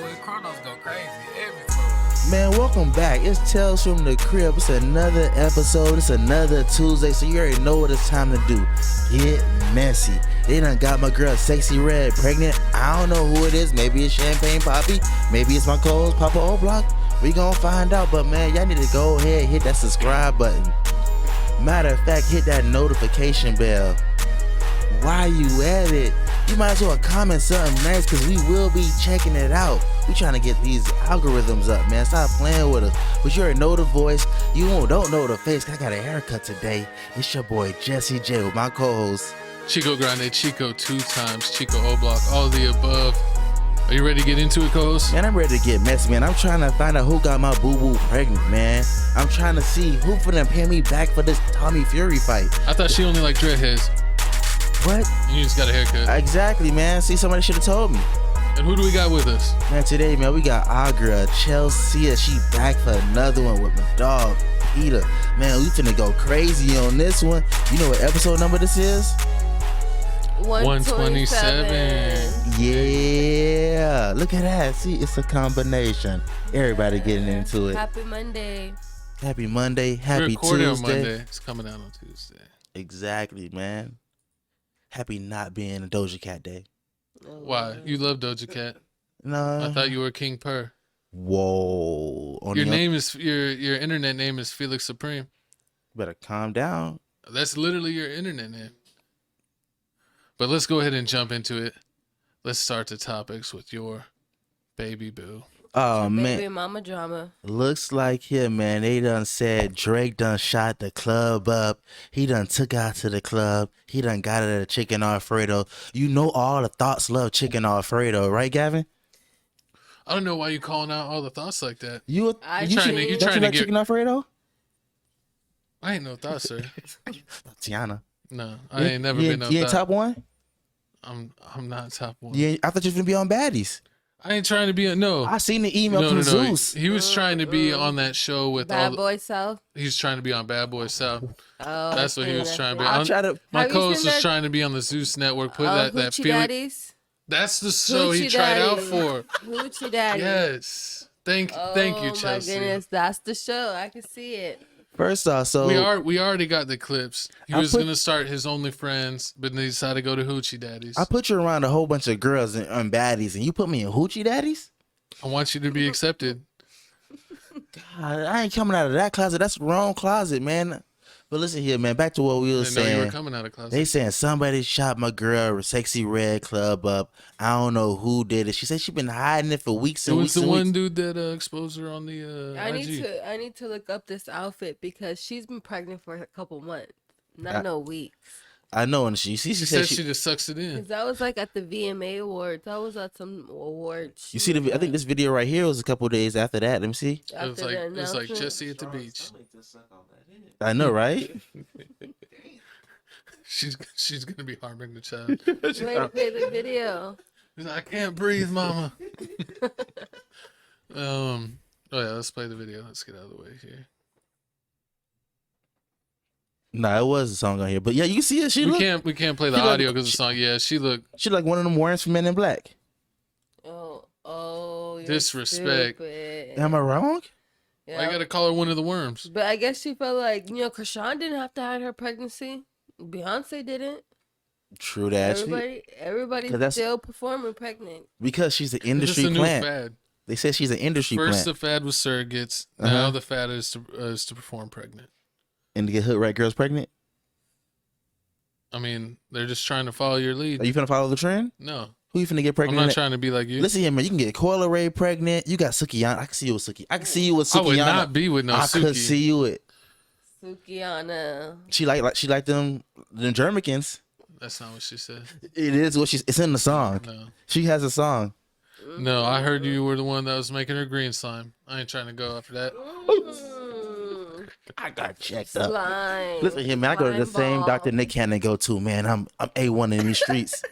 Boy, Chronos go crazy every time. Man, welcome back. It's Tales from the Crib. It's another episode. It's another Tuesday, so you already know what it's time to do. Get messy. They done got my girl SEXYY Red Pregnant. I don't know who it is. Maybe it's Champagne Poppy. Maybe it's my co-host Papa O'Block. We gonna find out. But man, y'all need to go ahead and hit that subscribe button. Matter of fact, hit that notification bell. While you at it, you might as well comment something nice, because we will be checking it out. We trying to get these algorithms up, man. Stop playing with us. But you already know the voice. You don't know the face. I got a haircut today. It's your boy Jesse J with my co-host Chico Grande, Chico 2 times, Chico O'Block, all the above. Are you ready to get into it, co-host? Man, I'm ready to get messy, man. I'm trying to find out who got my boo-boo pregnant, man. I'm trying to see who finna pay me back for this Tommy Fury fight. I thought she only liked dreadheads. What? And you just got a haircut. Exactly, man. See, somebody should have told me. And who do we got with us? Man, today, man, we got our girl, Chelsea. She back for another one with my dog, Peter. Man, we finna go crazy on this one. You know what episode number this is? 127. Yeah. Look at that. See, it's a combination. Everybody getting into it. Happy Monday. Happy Monday. Happy Recording Tuesday. on Monday. It's coming out on Tuesday. Exactly, man. Happy not being a Doja Cat day. Why? You love Doja Cat. No. I thought you were King Purr. Whoa. Your name is your internet name is Felix Supreme. Better calm down. That's literally your internet name. But let's go ahead and jump into it. Let's start the topics with your baby boo. Oh, man. Baby mama drama. Looks like here, man. They done said Drake done shot the club up. He done took out to the club. He done got it at a chicken Alfredo. You know all the thoughts love chicken Alfredo, right, Gavin? I don't know why you calling out all the thoughts like that. You trying like to get chicken Alfredo? I ain't no thought, sir. Tiana. No, I ain't never been no You ain't thought. top one? I'm not top one. I thought you was gonna be on Baddies. I ain't trying to be no. I seen the email from Zeus. He was trying to be on that show with Bad all. Boy South. He's trying to be on Bad Boy South. Oh, That's what he was trying to be. I try to. My Have you co-host seen was that- trying to be on the Zeus network. Put that Hoochie feeling. Daddies. That's the show he Hoochie tried out Daddies. for. Hoochie Daddy. Yes. Thank you, Chelsea. Oh my goodness, that's the show. I can see it. First off, so We already got the clips. He was gonna start his OnlyFriends, but then he decided to go to Hoochie Daddies. I put you around a whole bunch of girls on Baddies, and you put me in Hoochie Daddies? I want you to be accepted. God, I ain't coming out of that closet. That's the wrong closet, man. But listen here, man. Back to what we were Didn't know you were saying. coming out of closet. They saying somebody shot my girl SEXYY Red Club up. I don't know who did it. She said she been hiding it for weeks It and was weeks the and one weeks. dude that exposed her on the I IG. need to look up this outfit because she's been pregnant for a couple months, not no weeks. I know, and she She said said she just sucks it in. Cause that was like at the VMA Awards. I was at some awards. You see I think this video right here was a couple days after that. Let me see. It was like Jesse at the beach. I know, right? She's gonna be harming the child. Wait, play the video. She's like, I can't breathe, mama. Oh yeah, let's play the video. Let's get out of the way here. Nah, it was a song on here, but yeah, you see it. We can't play the she audio look- because the song. Yeah, she like one of them warrants for Men in Black. Oh, you're Disrespect. stupid. Am I wrong? Yeah. Why you gotta call her one of the worms? But I guess she felt like, Krishan didn't have to hide her pregnancy. Beyonce didn't. True that. Everybody's 'Cause that's- still performing pregnant. Because she's an It's industry a new plant. fad. They said she's an industry First plant. the fad was surrogates. Now the fad is to perform pregnant. And to get hood rat girls pregnant? I mean, they're just trying to follow your lead. Are you finna follow the trend? No, Who you finna get I'm pregnant? not trying to be like you. Listen here, man. You can get Coyle Ray pregnant. You got Sukiyana. I can see you with Suki. I can see you with I Sukiyana. would not be with no I Suki. could see you with. Sukiyana. She like them Jermicans. That's not what she said. It is what it's in the song. No. She has a song. No, I heard you were the one that was making her green slime. I ain't trying to go after that. I got checked up. Slime. Listen here, man. I go to the Slime same ball. Dr. Nick Cannon go to, man. I'm A1 in these streets.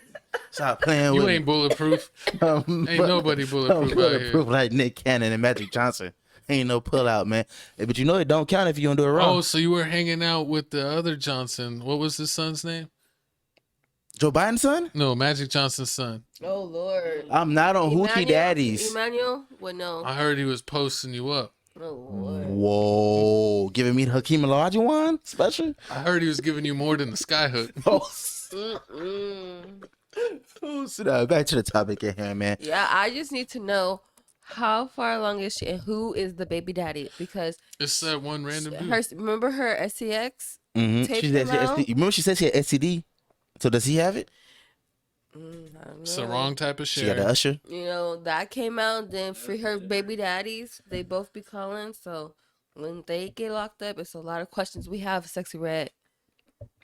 Stop playing You with ain't bulletproof. me. Ain't nobody I'm bulletproof out bulletproof here. like Nick Cannon and Magic Johnson. Ain't no pull out, man. But you know it don't count if you don't do it wrong. Oh, so you were hanging out with the other Johnson. What was his son's name? Joe Biden's son? No, Magic Johnson's son. Oh Lord. I'm not on Hoochie Daddies. Emmanuel? Well, no. I heard he was posting you up. Oh Lord. Whoa. Giving me the Hakeem Olajuwon special? I heard he was giving you more than the skyhook. Oh, so back to the topic at hand, man. Yeah, I just need to know how far along is she and who is the baby daddy? Because It's that one random dude. remember her SEX? Mm-hmm. Tape She came said, out? remember she said she had STD? So does he have it? I don't It's the know. wrong type of She got the share. usher? You know, that came out, then for her baby daddies, they both be calling. So when they get locked up, it's a lot of questions we have, SEXYY Red.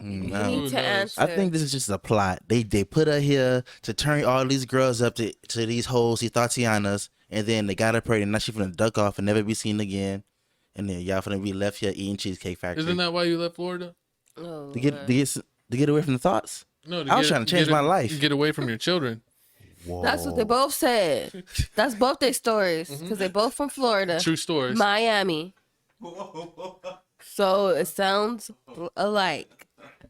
You Who need to knows? answer. I think this is just a plot. They put her here to turn all these girls up to these hoes, these Tatianas, and then they got her pregnant. Now she finna duck off and never be seen again. And then y'all finna be left here eating Cheesecake Factory. Isn't that why you left Florida? Oh, to get away from the thoughts? No, I was trying to change my life. Get away from your children. Whoa. that's what they both said. That's both their stories because they both from Florida, True stories. Miami. So it sounds alike.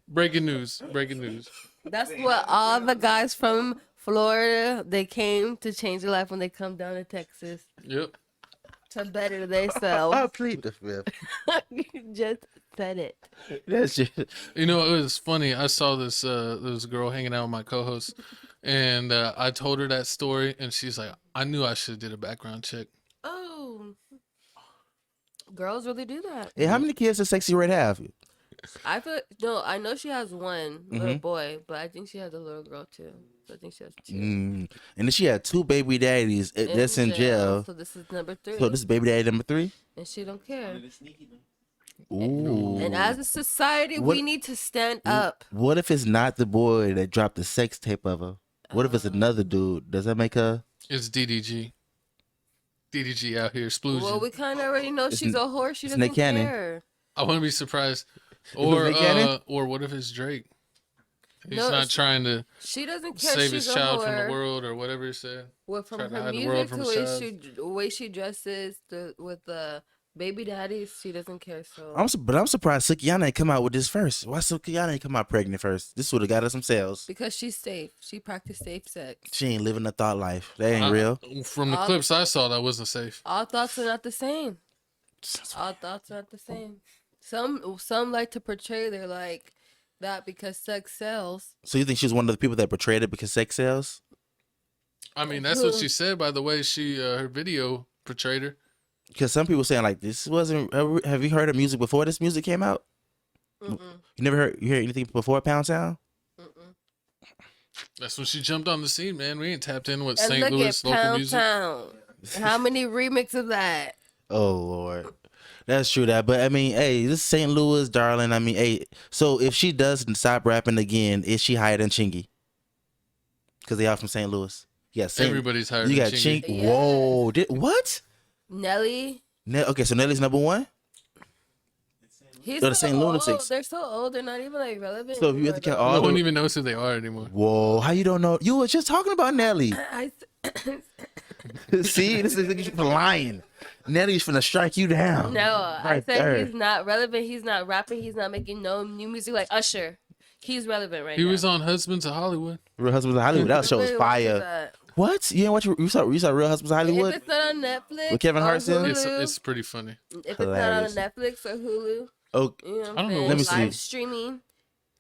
Breaking news. Breaking news. That's what all the guys from Florida, they came to change their life when they come down to Texas Yep. to better themselves. I plead the fifth. You just said it. That's just, You know, it was funny. I saw this girl hanging out with my co-host, and I told her that story, and she's like, "I knew I should have did a background check." Oh, girls really do that. hey, how many kids does SEXYY Red have? I know she has one little boy, but I think she has a little girl too. So I think she has two. And then she had 2 baby daddies that's in jail. So this is number 3. So this is baby daddy number 3? And she don't care. Ooh. And as a society, we need to stand up. What if it's not the boy that dropped the sex tape of her? What if it's another dude? Does that make her? It's DDG. DDG out here splooging. Well, we kind of already know she's a whore. She it's doesn't Nick Cannon. care. I wouldn't be surprised. Nick Cannon? Or what if it's Drake? He's No, not trying to She doesn't care. save she's his a child from whore. the world or whatever he said. Well, from Try to her hide the world music from to his the way she dresses, with the baby daddies, she doesn't care. So But I'm surprised Sukiyana ain't come out with this first. Why Sukiyana ain't come out pregnant first? This would have got her some sales. because she's safe, she practiced safe sex. She ain't living a thought life. That ain't real. From the clips I saw, that wasn't safe. All thoughts are not the same. All thoughts are not the same. Some like to portray they're like that because sex sells. So you think she's one of the people that portrayed it because sex sells? I mean, that's what she said by the way she her video portrayed her. Because some people saying like this wasn't. Have you heard her music before this music came out? You never heard anything before Pound Sound? That's when she jumped on the scene, man. We ain't tapped in with And St. look Louis at local Pound music. Town. How many remixes of that? Oh Lord, that's true. But I mean, hey, this is St. Louis, darling. I mean, hey, so if she doesn't stop rapping again, is she higher than Chingy? Because they are from St. Louis. You got Everybody's higher You than got Chingy. Chingy. Whoa, what? Nelly. Okay, so Nelly's number 1. He's Or the St. old. Lunatics. They're so old. They're not even like relevant. So if you have to count all No the one even knows who they are anymore. Whoa, how you don't know? You were just talking about Nelly. See, this is for lying. Nelly's finna strike you down. No, I Right said there. he's not relevant. He's not rapping. He's not making no new music like Usher. He's relevant right now. He was on Husbands of Hollywood. Real Husbands of Hollywood. That show was Wait, what fire. that? What? You didn't watch? You saw Real Husbands of If Hollywood? it's not on Netflix, With Kevin or Hart still? Hulu, It's pretty funny. if it's not on Hilarious. Netflix or Hulu, Oh, you know what I I'm don't know saying? what- Let me Live see. streaming.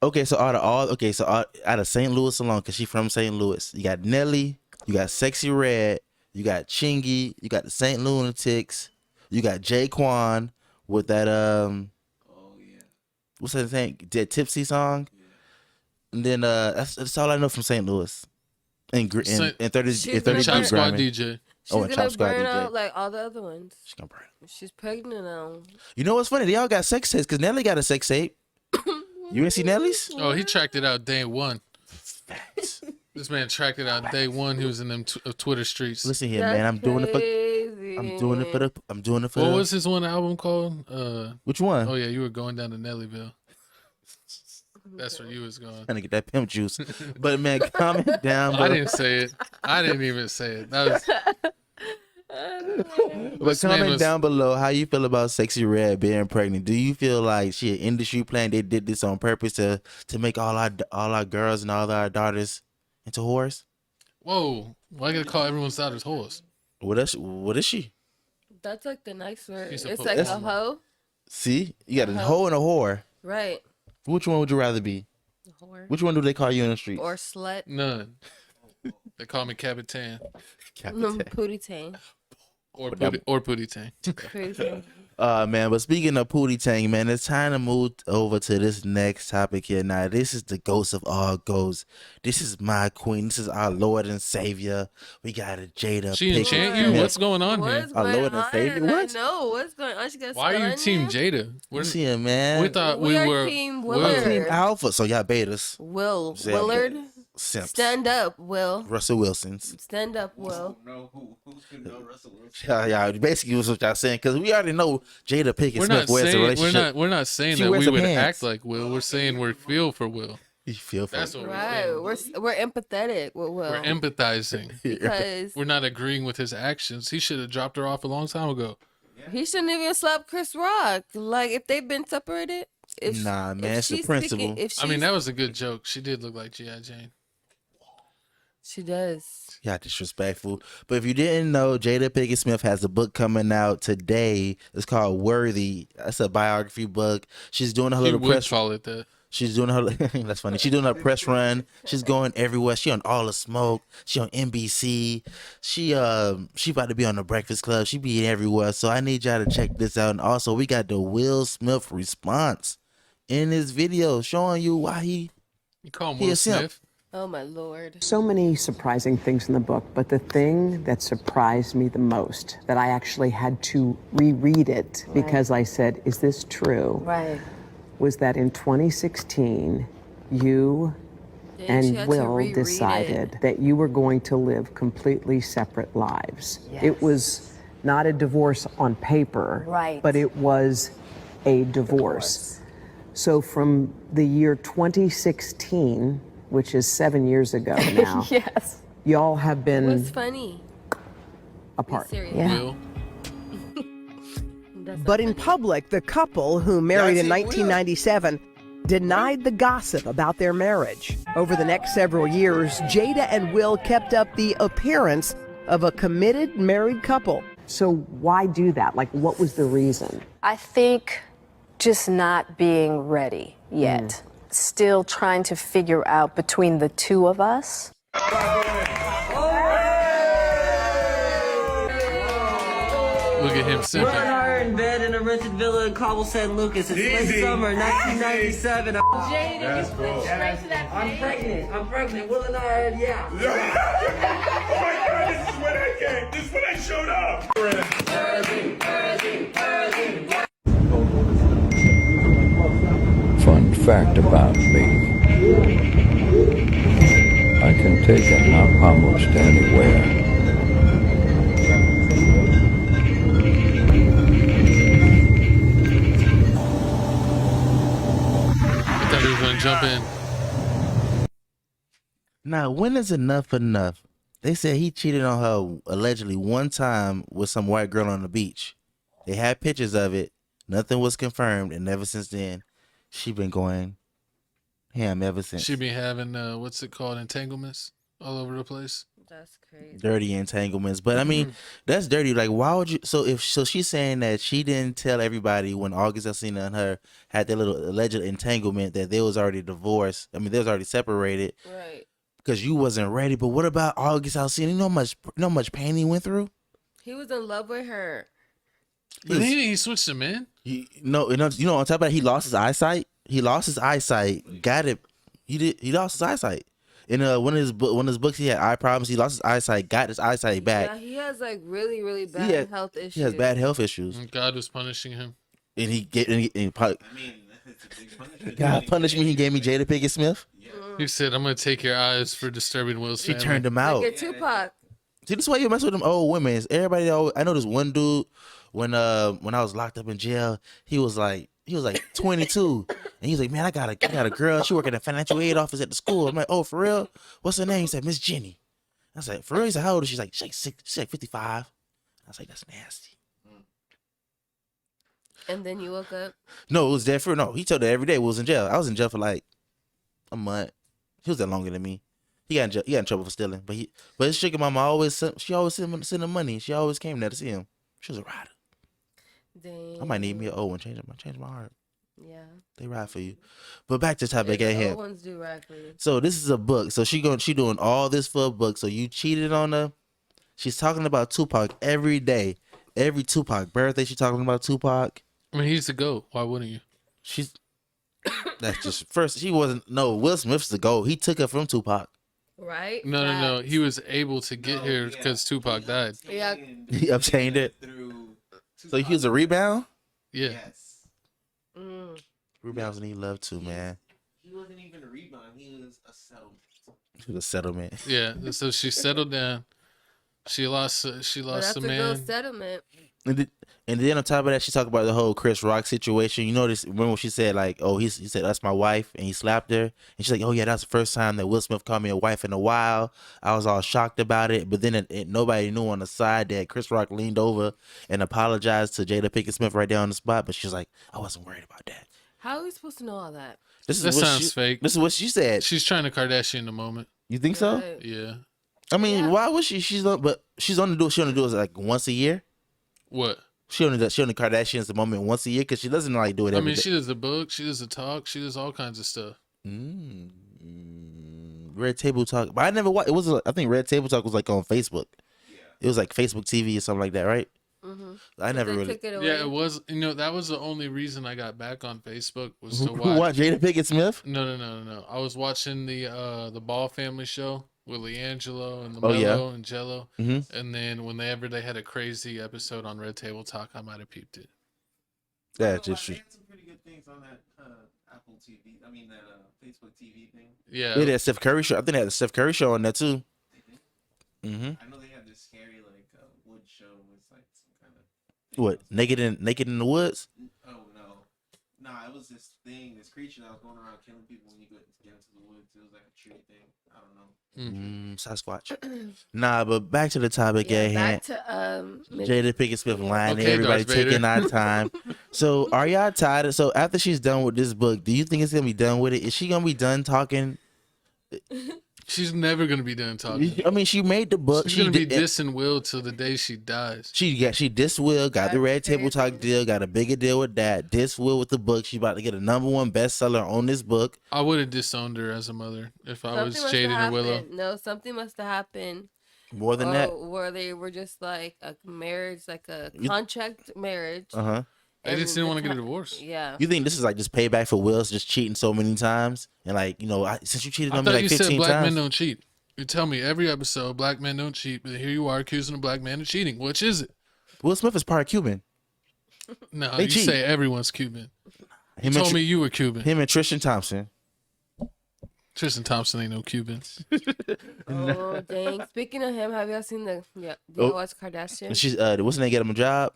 okay. So out of St. Louis alone, because she from St. Louis, you got Nelly, you got SEXYY Red, you got Chingy, you got the St. Lunatics, you got Jaquan with that what's that thing? That Tipsy song. And then that's all I know from St. Louis. And 30 She's and 30 gonna Chop burn- Squad Grammy. DJ. She's Oh, and gonna Chop Squad burn DJ. out like all the other ones. She's gonna burn. She's pregnant now. You know what's funny? They all got sex tapes because Nelly got a sex tape. You ain't see Nelly's? Oh, he tracked it out day one. This man tracked it out day one. He was in them Twitter streets. Listen here, man. I'm doing it for. I'm doing it for. What was his one album called? Which one? Oh yeah, you were going down to Nellyville. That's where you was going. Trying to get that pimp juice. But man, comment down. I Bro. didn't say it. I didn't even say it. That was But comment down below how you feel about SEXYY Red being pregnant. Do you feel like she an industry plan? They did this on purpose to make all our girls and all our daughters into whores? Whoa! Why you gotta call everyone's daughters whores? What is she? That's like the nice word. She's It's a like a hoe. hoe. See, you got a hoe and a whore. Right. Which one would you rather be? A whore. Which one do they call you in the street? Or slut. None. They call me Capitan Pootie tang. or Pootie Tang. Crazy. Man, but speaking of Pootie Tang, man, it's time to move over to this next topic here. Now, this is the ghost of all ghosts. This is my queen. This is our Lord and Savior. We got a Jada. She Pickett enchant you? Smith. What's going on here? What's Our going Lord and on? Savior? What? No, what's going on? She got Why are you Team Jada? Jada? We're seeing, man. We thought We we are were Team Will. Willard. Team Alpha. So y'all betas. Will. Yeah, Willard. Simps. Stand up, Will. Russell Wilson's. Stand up, Will. Yeah, basically was what y'all saying, because we already know Jada Pickett We're Smith not wears a saying relationship. we're not saying She that wears we the would pants. act like Will. We're saying we feel for Will. You feel for That's it. what Right. we're saying. We're empathetic with Will. We're empathizing. because We're not agreeing with his actions. He should have dropped her off a long time ago. he shouldn't even slap Chris Rock. Like if they've been separated. Nah, man, it's the she's principle. I mean, that was a good joke. She did look like G.I. Jane. she does. Yeah, disrespectful. But if you didn't know, Jada Pickett Smith has a book coming out today. It's called Worthy. That's a biography book. She's doing her He little would press. call it that. She's doing her. That's funny. She's doing her press run. She's going everywhere. She on All the Smoke. She on NBC. She about to be on the Breakfast Club. She be everywhere. So I need y'all to check this out. And also, we got the Will Smith response in this video showing you why he. You call him He Will a simp. Smith. Oh my Lord. So many surprising things in the book, but the thing that surprised me the most, that I actually had to reread it because I said, is this true? Right. Was that in 2016, you She and had to Will reread decided that you were going to live completely separate lives. Yes. It was not a divorce on paper, Right. but it was a divorce. So from the year 2016, which is 7 years ago now, Yes. y'all have been What's funny? apart. Serious. Yeah. Will. That's not But in funny. public, the couple, who married in 1997, denied the gossip about their marriage. Over the next several years, Jada and Will kept up the appearance of a committed married couple. So why do that? Like, what was the reason? I think just not being ready yet. Still trying to figure out between the two of us. Look at him We're simping. her in bed in a rented villa in Cobble San Lucas. It's late summer, 1997. I'm pregnant. Will and I are, yeah. Oh my God, this is when I came. This is when I showed up. Fun fact about me. I can take a nap almost anywhere. I thought he was going to jump in. Now, when is enough enough? They said he cheated on her allegedly one time with some white girl on the beach. They had pictures of it. Nothing was confirmed, and ever since then, she been going ham ever since. She be having, what's it called, entanglements all over the place. That's crazy. Dirty entanglements. But I mean, that's dirty. Like, why would you? So she's saying that she didn't tell everybody when August Alsina and her had their little alleged entanglement that they was already divorced. I mean, they was already separated Right. because you wasn't ready. But what about August Alsina? You know how much pain he went through. He was in love with her. But he switched him in. No, on top of that, he lost his eyesight. Got it. He lost his eyesight. In one of his books, he had eye problems. He lost his eyesight. Got his eyesight back. Yeah, he has like really, really bad health issues. He has bad health issues, And God was punishing him. and God punished me. He gave me Jada Pickett Smith. He said, I'm going to take your eyes for disturbing Will's He family. turned him out. Look at Tupac. See, this is why you mess with them old women. It's everybody. I know this one dude when I was locked up in jail. He was like 22, and he was like, man, I got a girl. She work at a financial aid office at the school. I'm like, oh, for real? What's her name? He said, Miss Jenny. I said, for real? He said, how old is she? She's like 55. was like, that's nasty. And then you woke up. No, it was different. No, he told her every day we was in jail. I was in jail for like a month. He was there longer than me. He got in trouble for stealing. But his sugar mama sent him money. She always came there to see him. She was a rider. Dang. I might need me an old one. Change my heart. Yeah. They ride for you. But back to the topic at hand. Ones do ride for you. So this is a book. So she doing all this for a book. So you cheated on her. She's talking about Tupac every day. Every Tupac birthday, she's talking about Tupac. I mean, he's the GOAT. Why wouldn't you? That's just first. She wasn't. No, Will Smith's the GOAT. He took her from Tupac. Right? No. He was able to get here because Tupac died. Yeah. He obtained it. So he was a rebound? Yeah. Yes. Rebounds need love too, man. He wasn't even a rebound. He was a settlement. He was a settlement. Yeah. So she settled down. She lost the man. Settlement. And then on top of that, she talked about the whole Chris Rock situation. You know this? Remember when she said like, "Oh, he said that's my wife," and he slapped her, and she's like, "Oh yeah, that's the first time that Will Smith called me a wife in a while." I was all shocked about it, but then nobody knew on the side that Chris Rock leaned over and apologized to Jada Pickett Smith right there on the spot. But she's like, "I wasn't worried about that." How are we supposed to know all that? That sounds fake. This is what she said. She's trying to Kardashian the moment. You think so? Right. Yeah. I mean, why would she? She only do it like once a year. What? She only Kardashians the moment once a year because she doesn't like do it every day. She does the book, she does the talk, she does all kinds of stuff. Red Table Talk, but I never watched. It was I think Red Table Talk was like on Facebook. Yeah. It was like Facebook TV or something like that, right? Mm-hmm. I never really. Yeah, it was. That was the only reason I got back on Facebook was to watch Jada Pickett Smith. No. I was watching the Ball Family show with Leangelo and Mello and Jello, and then whenever they had a crazy episode on Red Table Talk, I might have peeped it. That's just They had some pretty good things on that Apple TV. I mean that Facebook TV thing. Yeah, they had a Steph Curry show. I think they had a Steph Curry show on there too. I know they had this scary like wood show with like some kind of what naked in the woods. Oh no, it was this thing, this creature that was going around killing people when you get into the woods. It was like a tree thing. I don't know. Sasquatch. Nah, but back to the topic at hand. Back to Jada Pickett Smith lying to Okay, everybody, Darth Vader. taking our time. So are y'all tired? So after she's done with this book, do you think it's gonna be done with it? Is she gonna be done talking? She's never gonna be done talking. I mean, she made the book. She's gonna be dissing Will till the day she dies. She dissed Will, got the Red Table Talk deal, got a bigger deal with that. Dissed Will with the book. She's about to get a #1 bestseller on this book. I would have disowned her as a mother if I was Jada or Willow. No, something must have happened. More than that, where they were just like a marriage, like a contract marriage. They just didn't want to get a divorce. Yeah. You think this is like just payback for Will's just cheating so many times? And like, since you cheated on me like 15 times. I thought you said black men don't cheat. You tell me every episode black men don't cheat, but here you are accusing a black man of cheating. Which is it? Will Smith is part Cuban. No, they you cheat. say everyone's Cuban. You told me you were Cuban. Him and Tristan Thompson. Tristan Thompson ain't no Cuban. Oh, dang. Speaking of him, have y'all seen do you watch Kardashian? She's what's her name get him a job?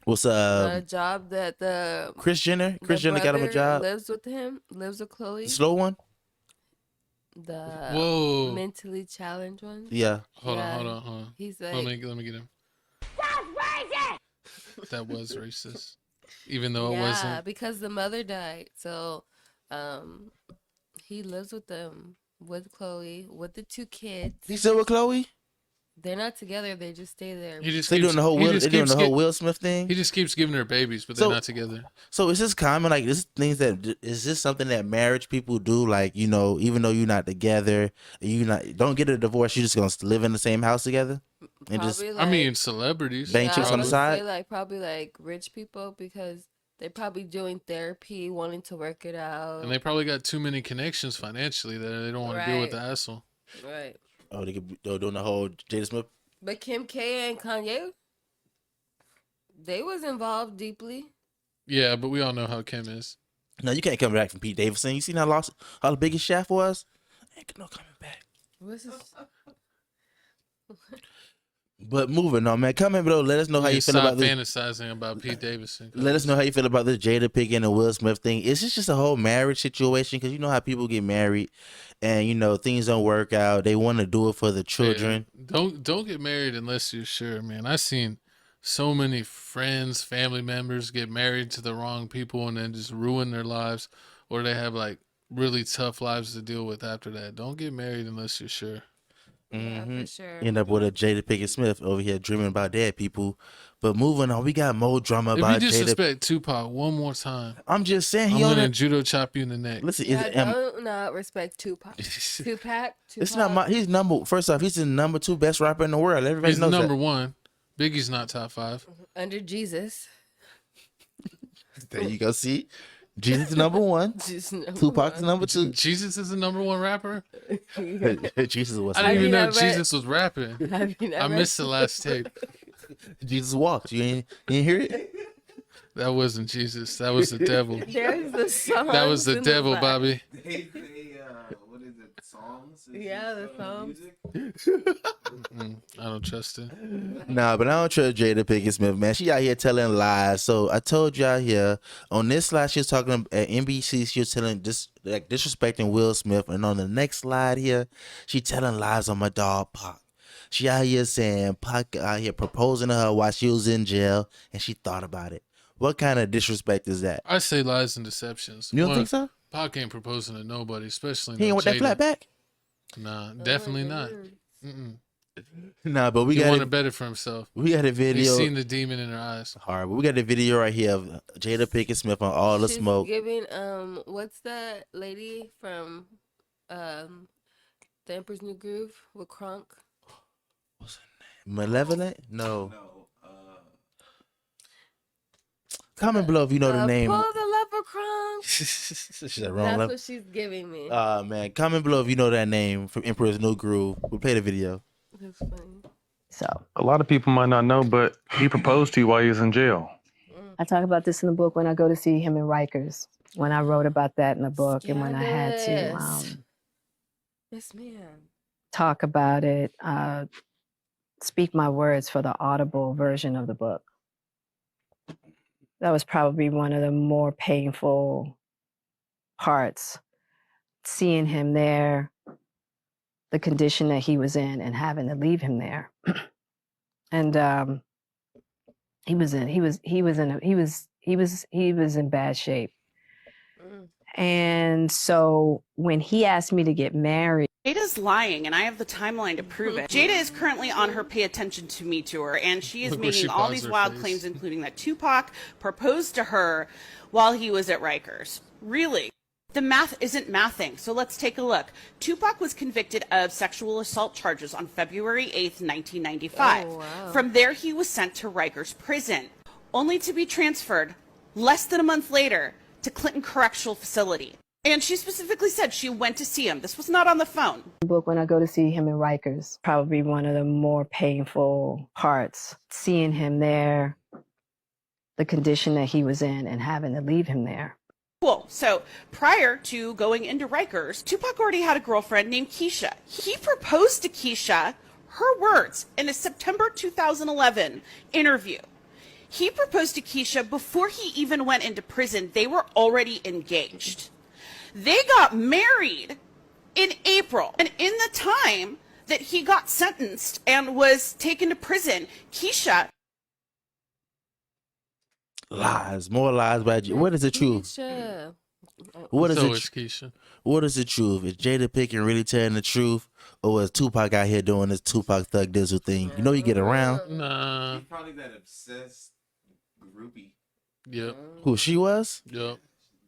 What's a job that the Kris Jenner got him a job. Lives with Khloe. The slow one? The mentally challenged one. Yeah. Hold on. He's like, let me get him. That's racist. That was racist. Even though it wasn't. Yeah, because the mother died. So he lives with them, with Khloe, with the 2 kids. He's still with Khloe? They're not together. They just stay there. They doing the whole Will Smith thing. He just keeps giving her babies, but they're not together. So is this common? Like is this something that marriage people do? Like even though you're not together, don't get a divorce. You just gonna live in the same house together. And I mean, celebrities bang chicks on the side. Probably like rich people because they're probably doing therapy, wanting to work it out, and they probably got too many connections financially that they don't want to deal with the hassle. Right. Oh, they could doing the whole Jada Smith. But Kim K and Kanye, they was involved deeply. Yeah, but we all know how Kim is. No, you can't come back from Pete Davidson. You seen how the biggest shaft was? Ain't no coming back. What's this? But moving on, man. Comment below. Let us know how you feel about this. Fantasizing about Pete Davidson. Let us know how you feel about this Jada Pickett and Will Smith thing. Is this just a whole marriage situation? Because you know how people get married, and things don't work out. They want to do it for the children. Yeah. Don't get married unless you're sure, man. I seen so many friends, family members get married to the wrong people and then just ruin their lives, or they have like really tough lives to deal with after that. Don't get married unless you're sure. Yeah, for sure. End up with a Jada Pickett Smith over here dreaming about dead people. But moving on, we got more drama If about you Jada. disrespect Tupac one more time, I'm just saying I'm he gonna on judo chop you in the neck. Listen, don't not respect Tupac. Tupac. It's not my. He's number. First off, he's the number 2 best rapper in the world. Everybody He's knows number that. 1. Biggie's not top 5. Under Jesus. There you go. See, Jesus is number 1. Tupac's number 2. Jesus is the number 1 rapper. Jesus was. I didn't even know Jesus was rapping. I missed the last tape. Jesus walked. You didn't hear it? That wasn't Jesus. That was the devil. There's the song. That was the devil, Bobby. They what is it? Songs? Yeah, the songs. I don't trust it. Nah, but I don't trust Jada Pickett Smith, man. She out here telling lies. So I told y'all here on this slide she was talking at NBC. She was telling disrespecting Will Smith, and on the next slide here, she telling lies on my dog Pac. She out here saying Pac out here proposing to her while she was in jail, and she thought about it. What kind of disrespect is that? I say lies and deceptions. You don't think so? Pac ain't proposing to nobody, especially He ain't with that flat back? Nah, definitely not. Nah, but we he got wanted better for himself. We got a video. He's seen the demon in her eyes. Hard, but we got a video right here of Jada Pickett Smith on All the She's Smoke. Giving what's that lady from The Emperor's New Groove with Kronk? What's her name? Malevolent? No. Comment below if you know the name. Pull the lever, Kronk. She's that wrong That's level. what she's giving me. Man, comment below if you know that name from Emperor's New Groove. We'll play the video. That's funny. So a lot of people might not know, but he proposed to you while he was in jail. I talk about this in the book when I go to see him in Rikers, when I wrote about that in the book, and when I had to Yes, ma'am. talk about it, speak my words for the audible version of the book. That was probably one of the more painful parts, seeing him there, the condition that he was in, and having to leave him there. And he was in bad shape. And so when he asked me to get married, Jada's lying, and I have the timeline to prove it. Jada is currently on her Pay Attention to Me tour, and she is making all these wild claims, including that Tupac proposed to her while he was at Rikers. Really? The math isn't mathing, so let's take a look. Tupac was convicted of sexual assault charges on February 8th, 1995. Oh, wow. From there, he was sent to Rikers Prison, only to be transferred less than a month later to Clinton Correctional Facility. And she specifically said she went to see him. This was not on the phone. book when I go to see him in Rikers, probably one of the more painful parts, seeing him there, the condition that he was in, and having to leave him there. Cool. So prior to going into Rikers, Tupac already had a girlfriend named Keisha. He proposed to Keisha, her words, in a September 2011 interview. He proposed to Keisha before he even went into prison. They were already engaged. They got married in April. And in the time that he got sentenced and was taken to prison, Keisha... Lies, more lies about you. What is the truth? Keisha. What is So it? is Keisha. What is the truth? Is Jada Pickett really telling the truth, or was Tupac out here doing this Tupac Thug Dizzle thing? You know, you get around. Nah. He's probably that obsessed groupie. Yep. Who she was? Yep.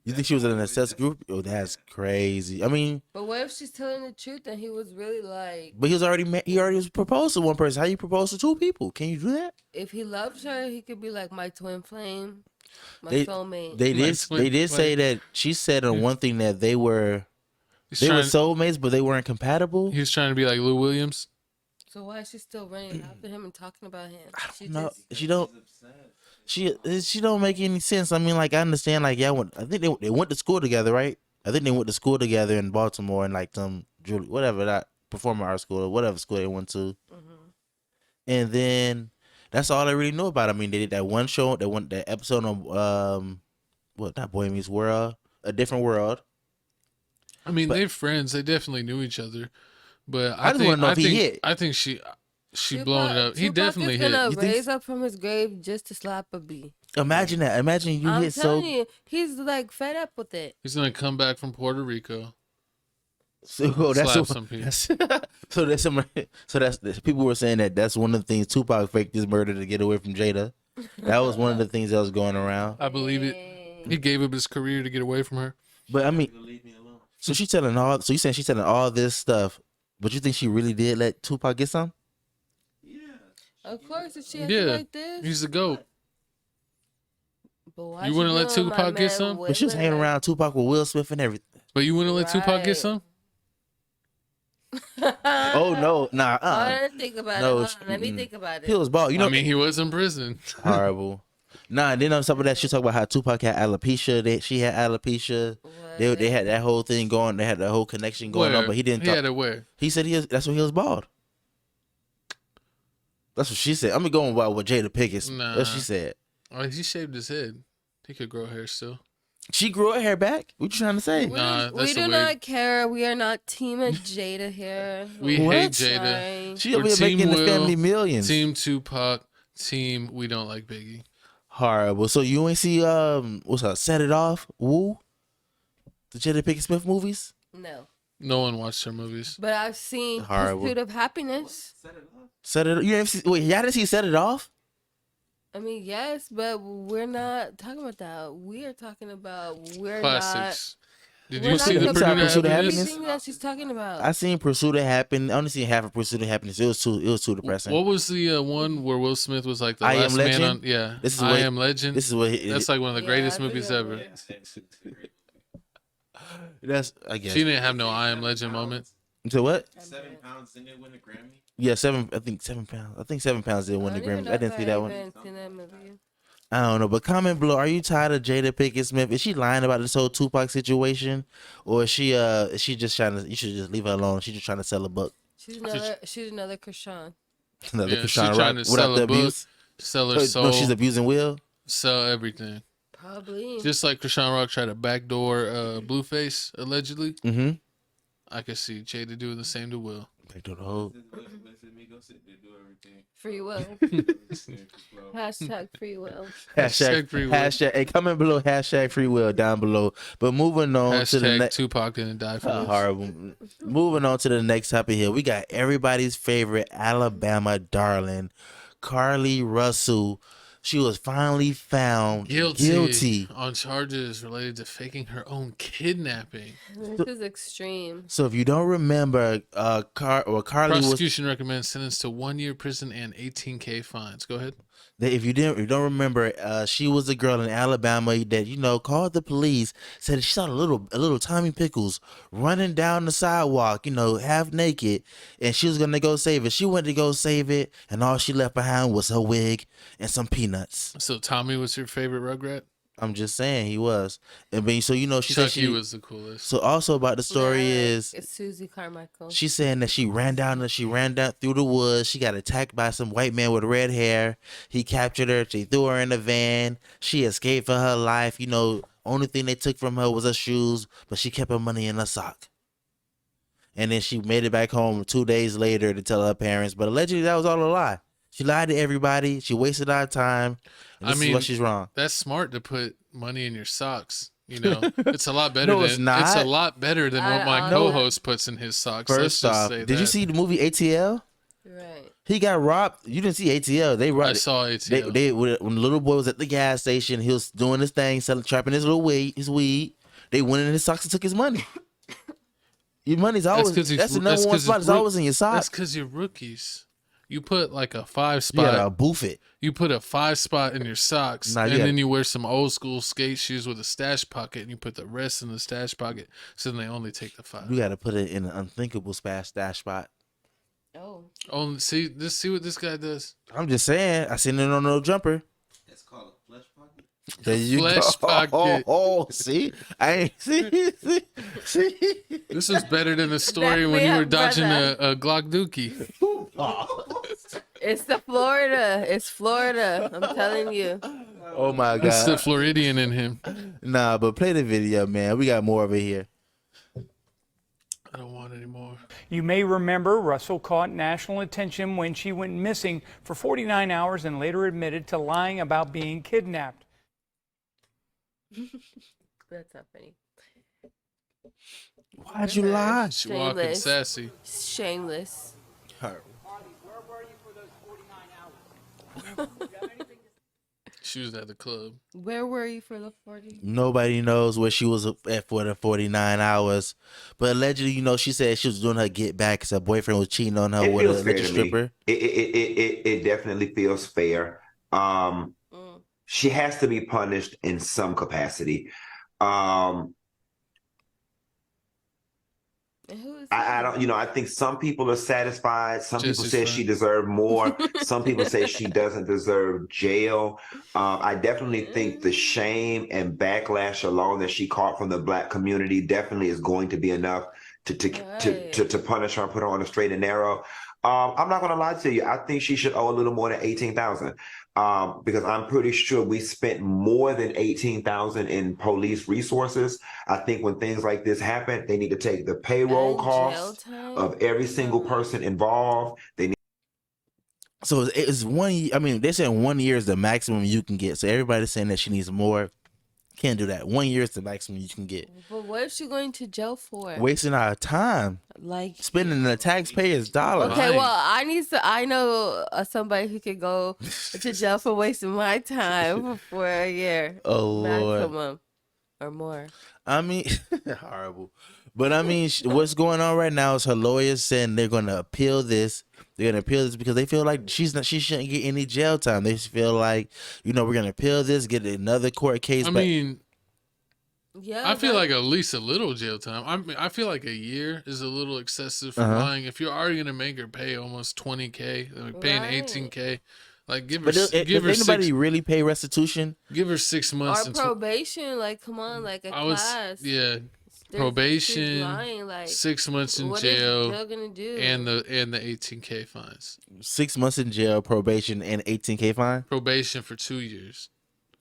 You think she was in an obsessed group? Oh, that's crazy. I mean, But what if she's telling the truth and he was really like, but he already was proposed to one person. How you propose to two people? Can you do that? if he loves her, he could be like my twin flame, my They soulmate. They did say that she said on one thing that they were soulmates, but they weren't compatible. He was trying to be like Lou Williams. So why is she still running after him and talking about him? No, she don't. She don't make any sense. I mean, like, I understand. Like, yeah, I think they went to school together, right? I think they went to school together in Baltimore, and like whatever that performing arts school or whatever school they went to. And then that's all I really know about. I mean, they did that one show, that episode on not Boy Meets World, A Different World. I mean, they're friends. They definitely knew each other. But I just want to know if he hit. I think she blown it up. He Tupac definitely is hit. gonna You think raise up from his grave just to slap a B. Imagine that. Imagine you I'm hit so. telling you, he's like fed up with it. He's gonna come back from Puerto Rico. So that's Slap some people. So that's people were saying that's one of the things Tupac faked his murder to get away from Jada. That was one of the things that was going around. I believe it. He gave up his career to get away from her. But I mean, so she's telling all. So you saying she's telling all this stuff, but you think she really did let Tupac get some? Of course, if she acted like this. He's the GOAT. But why You she wouldn't let doing my Tupac get man some? But she was hanging around Tupac with Will Smith and everything. But you wouldn't let Tupac get some? Oh no, nah. I didn't think about it. Hold on, let me think about it. He was bald. You know, I mean, he was in prison. horrible. Nah, and then on top of that, she talked about how Tupac had alopecia. She had alopecia. They had that whole thing going. They had the whole connection going on, but he didn't. He had it where? He said that's what he was bald. That's what she said. I'm going by what Jada Pickett. Nah. What she said. Oh, he shaved his head. He could grow hair still. She grew her hair back. What you trying to say? Nah, We do not care. We are not team Jada here. We hate Jada. She over here making the family millions. Team Tupac. Team we don't like Biggie. Horrible. So you ain't see what's up? Set It Off. Woo. The Jada Pickett Smith movies. No. No one watched her movies. But I've seen Horrible. Pursuit of Happiness. Set It. You didn't see? Wait, y'all didn't see Set It Off? I mean, yes, but we're not talking about that. We are talking about Classics. Not, Did you see the Pursuit of Happiness? everything that she's talking about. I seen Pursuit of Happiness. I only seen half of Pursuit of Happiness. It was too depressing. What was the one where Will Smith was like the I Am last man Legend? on? Yeah, This is I what- Am Legend. This is what. That's like one of the greatest I movies forgot ever. That's I guess. She didn't have no I Am Legend moment. So what? 7 pounds didn't it win a Grammy? Yeah, 7. I think 7 pounds. I think 7 pounds did win the Grammy. I didn't see that one. I don't know, but comment below. Are you tired of Jada Pickett Smith? Is she lying about this whole Tupac situation, or is she just trying to? You should just leave her alone. She's just trying to sell a book. She's another Krishan. Another Yeah, Krishan she's trying Rock to without sell the a book, abuse. sell her No, soul. she's abusing Will. Sell everything. Probably. Just like Krishan Rock tried to backdoor Blueface allegedly. Mm-hmm. I could see Jada doing the same to Will. Backdoor the whole. Free will. Hashtag free will. Hashtag free will. Hashtag. Hey, comment below. Hashtag free will down below. But moving on to the Hashtag next. Tupac didn't die for this. Horrible. Moving on to the next topic here. We got everybody's favorite Alabama darling, Carlee Russell. She was finally found guilty on charges related to faking her own kidnapping. This is extreme. So if you don't remember, Carlee Prosecution recommends sentence to 1 year prison and $18,000 fines. Go ahead. If you don't remember, she was a girl in Alabama that called the police, said she saw a little Tommy Pickles running down the sidewalk, half naked, and she was gonna go save it. She went to go save it, and all she left behind was her wig and some peanuts. So Tommy was your favorite Rugrat? I'm just saying he was, and she said Chucky was the coolest. So also about the story is it's Susie Carmichael. she's saying that she ran down through the woods. She got attacked by some white man with red hair. He captured her. They threw her in a van. She escaped for her life. Only thing they took from her was her shoes, but she kept her money in her sock. And then she made it back home 2 days later to tell her parents. But allegedly that was all a lie. She lied to everybody. She wasted our time. And this is why she's wrong. That's smart to put money in your socks. It's a lot better No, than it's not. It's a lot better than what my co-host puts in his socks. First off, did you see the movie ATL? Right. He got robbed. You didn't see ATL. They robbed. I saw ATL. When the little boy was at the gas station, he was doing his thing, trapping his weed. They went in his socks and took his money. Your money's always that's the number one spot. It's always in your socks. That's because you're rookies. You put like a 5 spot. Yeah, boof it. You put a 5 spot in your socks, then you wear some old school skate shoes with a stash pocket, and you put the rest in the stash pocket. So then they only take the 5. You got to put it in an unthinkable stash spot. Oh, see what this guy does. I'm just saying. I seen it on no jumper. That's called a flesh pocket. There you Flesh go. pocket. Oh, see, I ain't see. This is better than the story when you were dodging a Glock Dookie. It's Florida. It's Florida. I'm telling you. Oh my God. It's the Floridian in him. Nah, but play the video, man. We got more over here. I don't want any more. You may remember Russell caught national attention when she went missing for 49 hours and later admitted to lying about being kidnapped. That's not funny. Why'd you lie? She walking sassy. Shameless. Her. She was at the club. Where were you for the 40? Nobody knows where she was at for the 49 hours. But allegedly, you know, she said she was doing her get back because her boyfriend was cheating on her with a alleged stripper. It definitely feels fair. She has to be punished in some capacity. I don't, you know, I think some people are satisfied. Some people say she deserved more. Some people say she doesn't deserve jail. I definitely think the shame and backlash alone that she caught from the Black community definitely is going to be enough to punish her and put her on a straight and narrow. I'm not going to lie to you. I think she should owe a little more than $18,000. Because I'm pretty sure we spent more than $18,000 in police resources. I think when things like this happen, they need to take the payroll costs of every single person involved. They need. So it's 1 year. I mean, they said 1 year is the maximum you can get. So everybody's saying that she needs more. Can't do that. 1 year is the maximum you can get. But what is she going to jail for? Wasting our time. Like spending the taxpayers' dollars. Okay, well, I know somebody who could go to jail for wasting my time for a year. Oh, Lord. Maximum or more. I mean, horrible. But I mean, what's going on right now is her lawyers saying they're going to appeal this. They're going to appeal this because they feel like she shouldn't get any jail time. They feel like, you know, we're going to appeal this, get another court case. I mean, yeah, I feel like at least a little jail time. I feel like a year is a little excessive for lying. If you're already going to make her pay almost $20K, like paying $18K, like give her. But if anybody really pay restitution, give her 6 months. Or probation, like come on, like a class. Yeah. Probation, lying, like, 6 months in what jail, is jail gonna do? and the $18K fines. 6 months in jail, probation, and $18K fine. Probation for 2 years.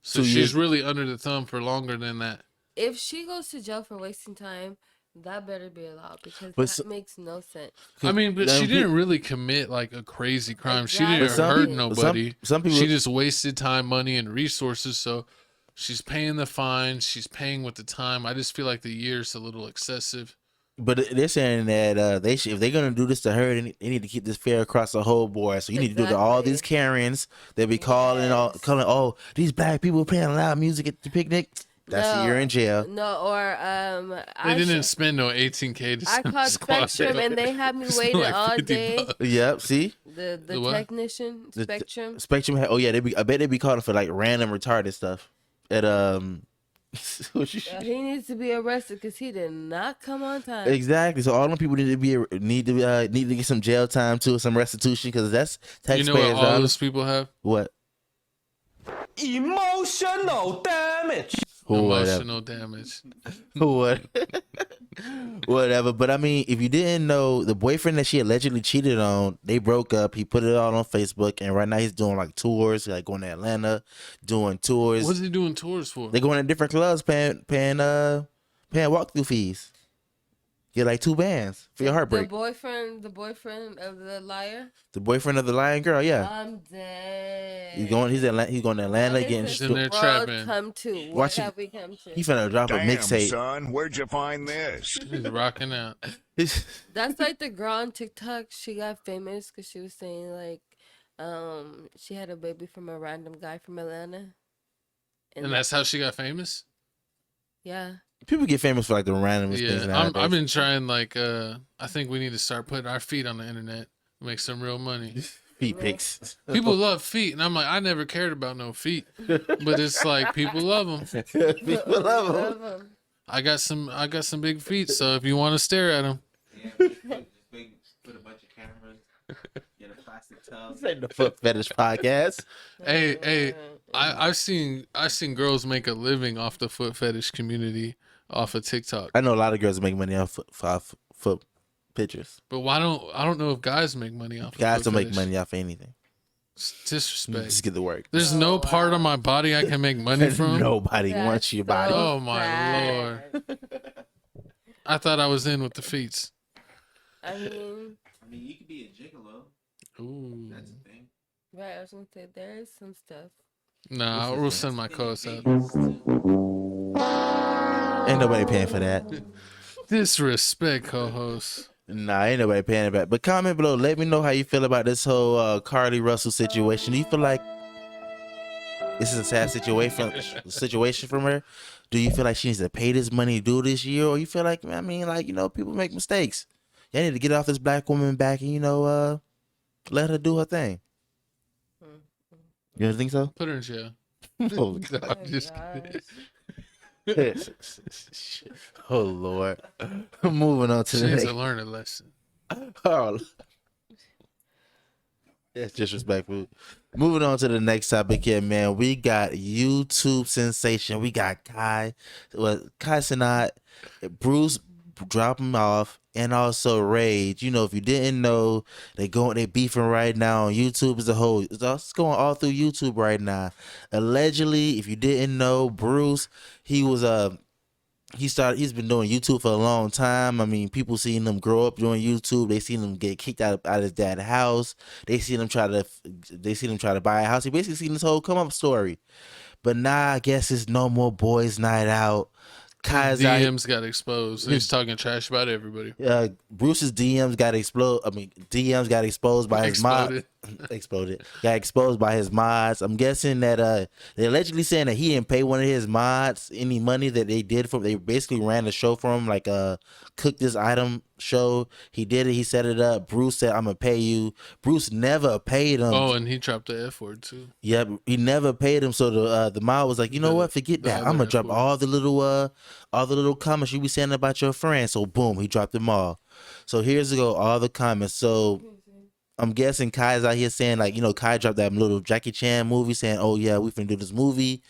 So she's really under the thumb for longer than that. If she goes to jail for wasting time, that better be allowed because that makes no sense. I mean, but she didn't really commit like a crazy crime. Exactly. She didn't hurt nobody. Some people, she just wasted time, money, and resources. So she's paying the fine. She's paying with the time. I just feel like the year's a little excessive. But they're saying that if they're gonna do this to her, they need to keep this fair across the whole board. So you need to do to all these Karens that be calling, oh, these Black people playing loud music at the picnic. That's a year in jail. No, or they didn't spend no $18K. I called Spectrum and they had me waiting like all day. $50. Yep. See the technician Spectrum. Spectrum. I bet they be calling for like random retarded stuff. At he needs to be arrested because he did not come on time. Exactly. So all them people need to get some jail time too, some restitution because that's taxpayers. You know what all those people have? What? Emotional damage. Emotional damage. What? Whatever. But I mean, if you didn't know, the boyfriend that she allegedly cheated on, they broke up. He put it all on Facebook, and right now he's doing like tours, like going to Atlanta, doing tours. What's he doing tours for? They're going to different clubs, paying walkthrough fees. Get like 2 bands for your heartbreak. The boyfriend of the liar. The boyfriend of the lying girl, yeah. I'm dead. He's going to Atlanta getting in there trapping. Come to. What have we come to? He finna drop a mixtape. Son, where'd you find this? He's rocking out. That's like the girl on TikTok. She got famous because she was saying like, she had a baby from a random guy from Atlanta. And that's how she got famous? Yeah. People get famous for like the randomest things. I've been trying like I think we need to start putting our feet on the internet, make some real money. Feet pics. People love feet, and I'm like, I never cared about no feet, but it's like people love them. People love them. I got some big feet, so if you want to stare at them, put a bunch of cameras, get a plastic tub. This ain't the Foot Fetish Podcast. Hey, I've seen girls make a living off the foot fetish community off of TikTok. I know a lot of girls make money off foot pictures. But I don't know if guys make money off. Guys don't make fetish. money off anything. It's disrespect. Just get to work. There's no part of my body I can make money from. Nobody wants your body. Oh my Lord! I thought I was in with the feet. I mean, you could be a gigolo. Ooh. That's a thing. Right, I was gonna say there is some stuff. Nah, we'll send my co-host out. Ain't nobody paying for that. Disrespect, co-host. Nah, ain't nobody paying about. But comment below. Let me know how you feel about this whole Carlee Russell situation. Do you feel like this is a sad situation from her? Do you feel like she needs to pay this money to do this year, or you feel like, I mean, like, you know, people make mistakes. Y'all need to get off this black woman back and, you know, let her do her thing. You don't think so? Put her in jail. Oh, God. I'm just kidding. Oh Lord. Moving on to she the needs next. to learn a lesson. Oh, that's disrespectful. Moving on to the next topic here, man. We got YouTube sensation. We got Cenat, Bruce dropping off, and also Rage. You know, if you didn't know, they beefing right now on YouTube as a whole. It's going all through YouTube right now. Allegedly, if you didn't know, Bruce, he's been doing YouTube for a long time. I mean, people seen him grow up doing YouTube. They seen him get kicked out of his dad's house. They seen him try to buy a house. He basically seen this whole come up story. But now I guess it's no more boys' night out. DMs got exposed. He's talking trash about everybody. Bruce's DMs got exposed by his mods. Got exposed by his mods. I'm guessing that they're allegedly saying that he didn't pay one of his mods any money that they did for him. They basically ran a show for him, like a cook this item show. He did it. He set it up. Bruce said, "I'm gonna pay you." Bruce never paid him. Oh, and he dropped the F word too. Yeah, he never paid him. So the mod was like, you know what? Forget that. I'm gonna drop all the little comments you be saying about your friends. So boom, he dropped them all. So here's all the comments. So I'm guessing Kai's out here saying, like, you know, Kai dropped that little Jackie Chan movie saying, oh yeah, we finna do this movie.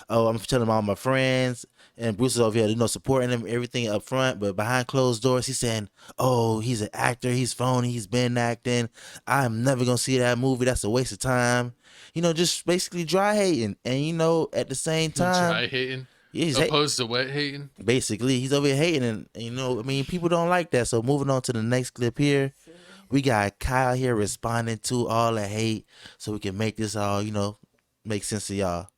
Oh, I'm telling all my friends. And Bruce is over here, you know, supporting him, everything up front. But behind closed doors, he's saying, oh, he's an actor. He's phony. He's been acting. I'm never going to see that movie. That's a waste of time. You know, just basically dry hating. And, you know, at the same time. Dry hating? Yeah, he's opposed to wet hating? Basically, he's over here hating. And, you know, I mean, people don't like that. So moving on to the next clip here. We got Kyle here responding to all the hate so we can make this all, you know, make sense to y'all.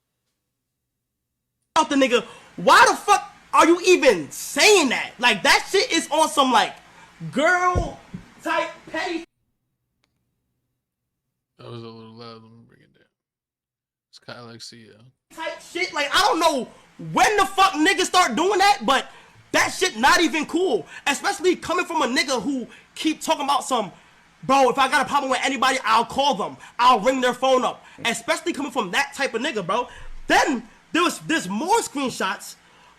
Out the nigga, why the fuck are you even saying that? Like, that shit is on some, like, girl type petty. That was a little loud. Let me bring it down. It's kind of like CEO. Type shit. Like, I don't know when the fuck niggas start doing that, but that shit not even cool. Especially coming from a nigga who keep talking about some, bro, if I got a problem with anybody, I'll call them. I'll ring their phone up. Especially coming from that type of nigga, bro. Then there's more screenshots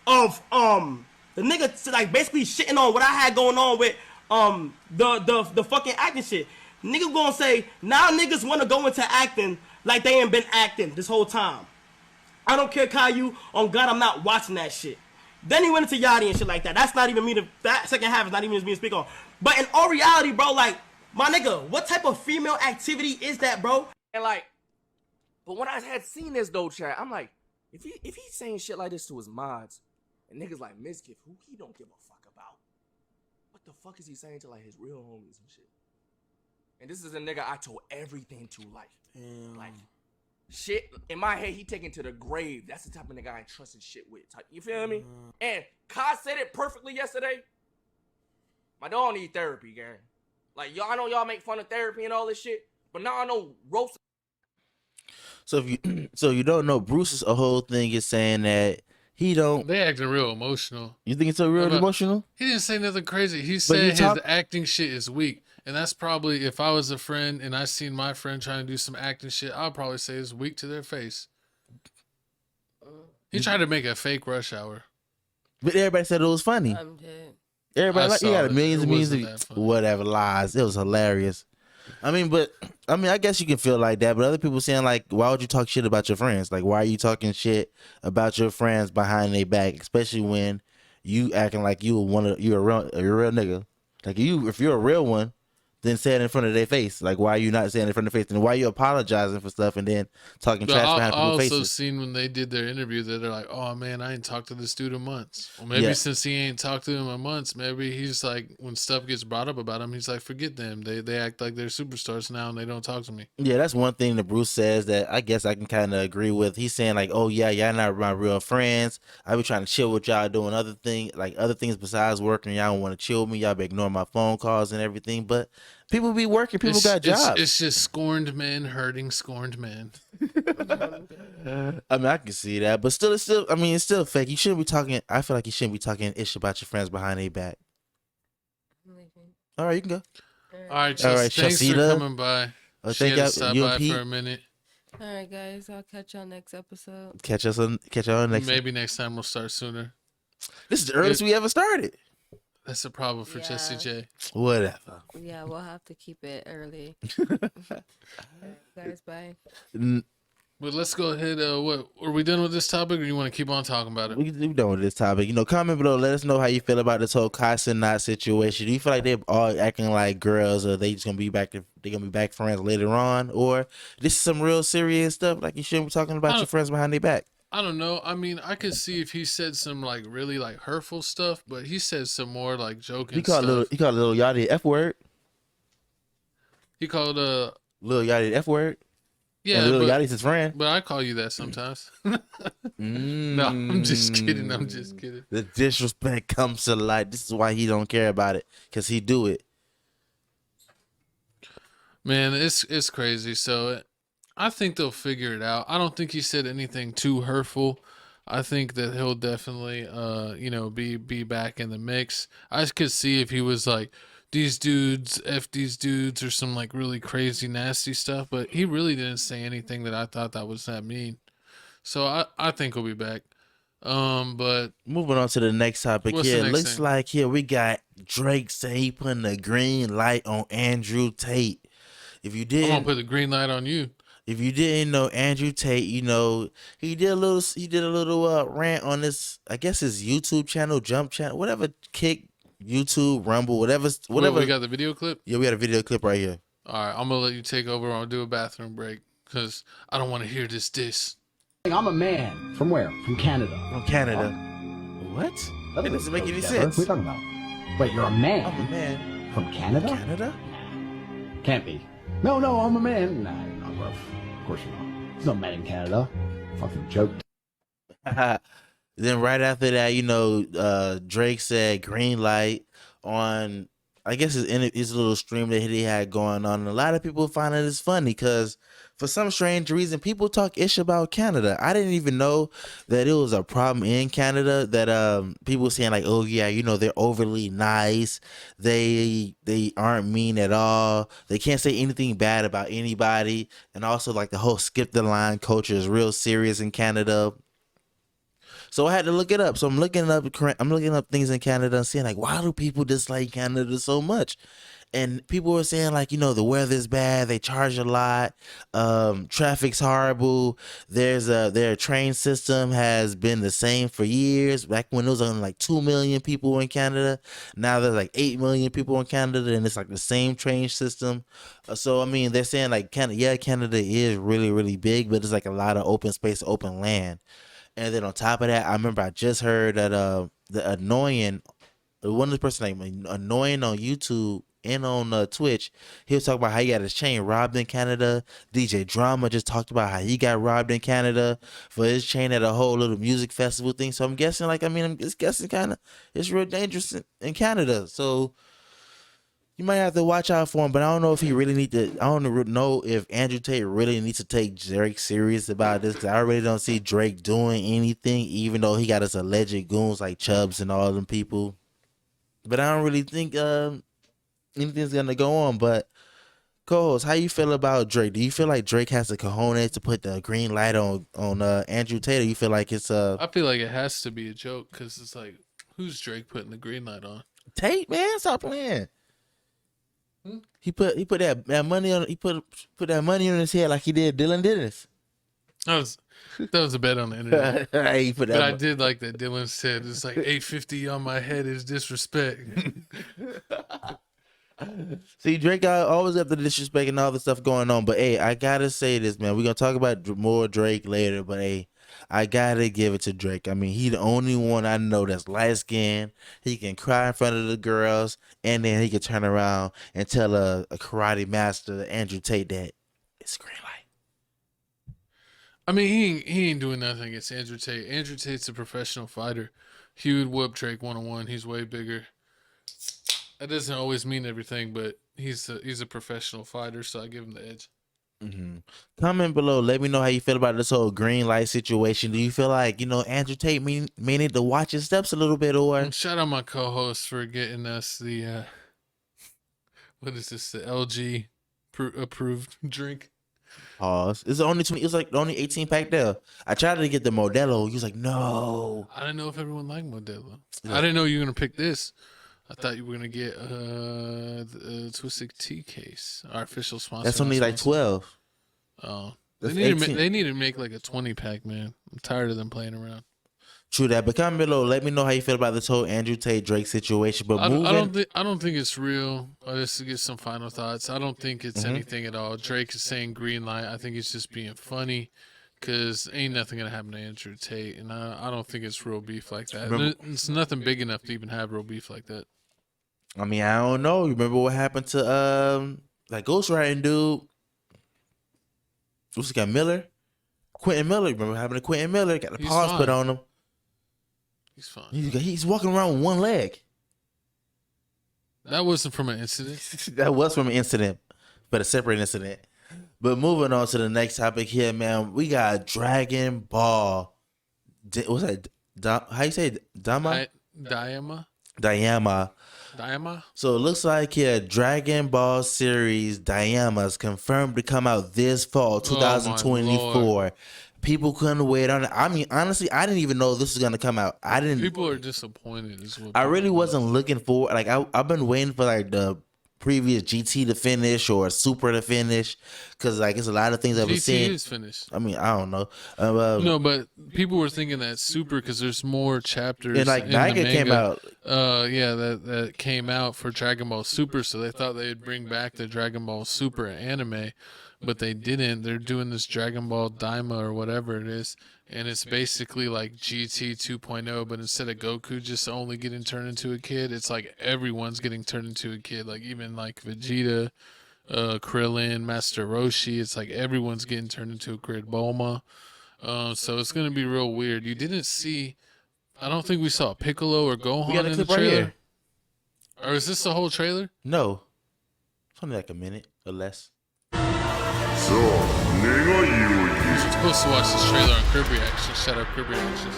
of the nigga like basically shitting on what I had going on with the fucking acting shit. Nigga gonna say now niggas wanna go into acting like they ain't been acting this whole time. I don't care, Caillou. On God, I'm not watching that shit. Then he went into Yachty and shit like that. That's not even me. That second half is not even me to speak on. But in all reality, bro, like, my nigga, what type of female activity is that, bro? And like, but when I had seen this though, chat, I'm like, if he's saying shit like this to his mods, and niggas like Mizkif, who he don't give a fuck about, what the fuck is he saying to like his real homies and shit? And this is a nigga I told everything to, like shit in my head he taken to the grave. That's the type of nigga I ain't trusted shit with. You feel me? And Kai said it perfectly yesterday. My dog need therapy, gang. Like, y'all, I know y'all make fun of therapy and all this shit, but now I know roast. So you don't know, Bruce's whole thing is saying that he don't. They acting real emotional. You think it's so real emotional? He didn't say nothing crazy. He said his acting shit is weak. And that's probably, if I was a friend and I seen my friend trying to do some acting shit, I'd probably say it's weak to their face. He tried to make a fake Rush Hour. But everybody said it was funny. I'm dead. Everybody like, you got millions and millions of whatever lies. It was hilarious. I guess you can feel like that, but other people saying like, why would you talk shit about your friends? Like, why are you talking shit about your friends behind their back, especially when you acting like you're a real nigga? Like if you're a real one, then say it in front of their face. Like, why are you not saying it in front of their face? And why are you apologizing for stuff and then talking trash behind people's faces? I also seen when they did their interview that they're like, oh man, I ain't talked to this dude in months. Well, maybe since he ain't talked to him in months, maybe he's like, when stuff gets brought up about him, he's like, forget them. They act like they're superstars now and they don't talk to me. Yeah, that's one thing that Bruce says that I guess I can kind of agree with. He's saying like, oh yeah, y'all not my real friends. I be trying to chill with y'all doing other things besides working. Y'all don't want to chill with me. Y'all be ignoring my phone calls and everything. But people be working. People got jobs. It's just scorned men hurting scorned men. I mean, I can see that, but still, it's still fake. You shouldn't be talking. I feel like you shouldn't be talking ish about your friends behind their back. All right, you can go. All right, thanks for coming by. She had to stop by for a minute. All right, guys. I'll catch y'all next episode. Catch y'all next. Maybe next time we'll start sooner. This is the earliest we ever started. That's a problem for Jesse J. Whatever. Yeah, we'll have to keep it early. Guys, bye. But let's go ahead. What are we done with this topic, or you want to keep on talking about it? We're done with this topic. Comment below. Let us know how you feel about this whole Cenat situation. Do you feel like they're all acting like girls, or they just gonna be back? They're gonna be back friends later on, or this is some real serious stuff? Like you shouldn't be talking about your friends behind their back. I don't know. I mean, I could see if he said some like really like hurtful stuff, but he said some more like joking stuff. He called Lil Yachty the F word. He called Lil Yachty the F word. Yeah, and Lil Yachty's his friend. But I call you that sometimes. No, I'm just kidding. The disrespect comes to light. This is why he don't care about it, because he do it. Man, it's crazy. So I think they'll figure it out. I don't think he said anything too hurtful. I think that he'll definitely, be back in the mix. I could see if he was like, these dudes, F these dudes, or some like really crazy, nasty stuff. But he really didn't say anything that I thought that was that mean. So I think he'll be back. But moving on to the next topic here. Looks thing? like here we got Drake saying he putting a green light on Andrew Tate. If you didn't, I'm gonna put the green light on you. If you didn't know Andrew Tate, he did a little rant on this, I guess his YouTube channel, Jump channel, whatever, Kick, YouTube, Rumble, whatever. We got the video clip? Yeah, we got a video clip right here. All right, I'm gonna let you take over. I'll do a bathroom break because I don't want to hear this diss. I'm a man. From where? From Canada. From Canada. What? That doesn't make any sense. What are you talking about? Wait, you're a man? I'm a man. From Canada? Canada? Can't be. No, I'm a man. Nah, you're not rough. Of course you're not. There's no men in Canada. Fucking joke. Then right after that, Drake said green light on, I guess his little stream that he had going on. And a lot of people find it as funny because for some strange reason, people talk ish about Canada. I didn't even know that it was a problem in Canada that people saying like, oh yeah, they're overly nice. They aren't mean at all. They can't say anything bad about anybody. And also like the whole skip the line culture is real serious in Canada. So I had to look it up. So I'm looking up things in Canada and seeing like, why do people dislike Canada so much? And people were saying like, the weather's bad. They charge a lot. Traffic's horrible. Their train system has been the same for years. Back when there was only like 2 million people in Canada, now there's like 8 million people in Canada, and it's like the same train system. So I mean, they're saying like Canada is really, really big, but it's like a lot of open space, open land. And then on top of that, I remember I just heard that the annoying, one of the person like annoying on YouTube and on Twitch, he was talking about how he got his chain robbed in Canada. DJ Drama just talked about how he got robbed in Canada for his chain at a whole little music festival thing. So I'm guessing it's real dangerous in Canada. So you might have to watch out for him, but I don't know if he really I don't know if Andrew Tate really needs to take Drake serious about this, because I really don't see Drake doing anything, even though he got his alleged goons like Chubbs and all them people. But I don't really think anything's gonna go on. But co-host, how you feel about Drake? Do you feel like Drake has the cojones to put the green light on Andrew Tate, or you feel like it's I feel like it has to be a joke, because it's like, who's Drake putting the green light on? Tate, man, stop playing. He put that money on. He put that money on his head like he did Dillon Danis. That was a bet on the internet. But I did like that Dillon said it's like $850 on my head is disrespect. See, Drake always got the disrespect and all the stuff going on. But hey, I gotta say this, man. We're gonna talk about more Drake later. But hey, I gotta give it to Drake. I mean, he the only one I know that's light skinned. He can cry in front of the girls, and then he can turn around and tell a karate master, Andrew Tate, that it's green light. I mean, he ain't doing nothing against Andrew Tate. Andrew Tate's a professional fighter. He would whoop Drake 1-on-1. He's way bigger. That doesn't always mean everything, but he's a professional fighter, so I give him the edge. Mm-hmm. Comment below. Let me know how you feel about this whole green light situation. Do you feel like, Andrew Tate may need to watch his steps a little bit, or shout out my co-host for getting us the what is this? The LG approved drink. Pause. It's only 20. It's like the only 18 pack there. I tried to get the Modelo. He was like, no. I didn't know if everyone liked Modelo. I didn't know you were gonna pick this. I thought you were gonna get the Twisted Tea case, our official sponsor. That's only like 12. Oh, they need to make like a 20 pack, man. I'm tired of them playing around. True that, but comment below. Let me know how you feel about this whole Andrew Tate Drake situation. But I don't think it's real. Just to get some final thoughts, I don't think it's anything at all. Drake is saying green light. I think he's just being funny, because ain't nothing gonna happen to Andrew Tate, and I don't think it's real beef like that. It's nothing big enough to even have real beef like that. I mean, I don't know. You remember what happened to that ghostwriting dude? What's he got? Miller? Quentin Miller. You remember what happened to Quentin Miller? Got the pause put on him. He's fine. He's walking around with one leg. That wasn't from an incident. That was from an incident, but a separate incident. But moving on to the next topic here, man. We got Dragon Ball. What's that? How you say it? Dama? Dayama. So it looks like Dragon Ball series Dayama is confirmed to come out this fall, 2024. People couldn't wait on it. I mean, honestly, I didn't even know this was gonna come out. People are disappointed. I really wasn't looking for. Like, I've been waiting for like the previous GT to finish or Super to finish, because like it's a lot of things I've been seeing. GT is finished. I mean, I don't know. No, but people were thinking that Super, because there's more chapters. And like Manga came out. That came out for Dragon Ball Super, so they thought they'd bring back the Dragon Ball Super anime, but they didn't. They're doing this Dragon Ball Daima or whatever it is, and it's basically like GT 2.0, but instead of Goku just only getting turned into a kid, it's like everyone's getting turned into a kid. Like even like Vegeta, Krillin, Master Roshi, it's like everyone's getting turned into a kid. Bulma. So it's gonna be real weird. You didn't see. I don't think we saw Piccolo or Gohan in the trailer. Right here. Or is this the whole trailer? No. It's only like a minute or less. You're supposed to watch this trailer on Crib Reaction. Shut up, Crib Reactions.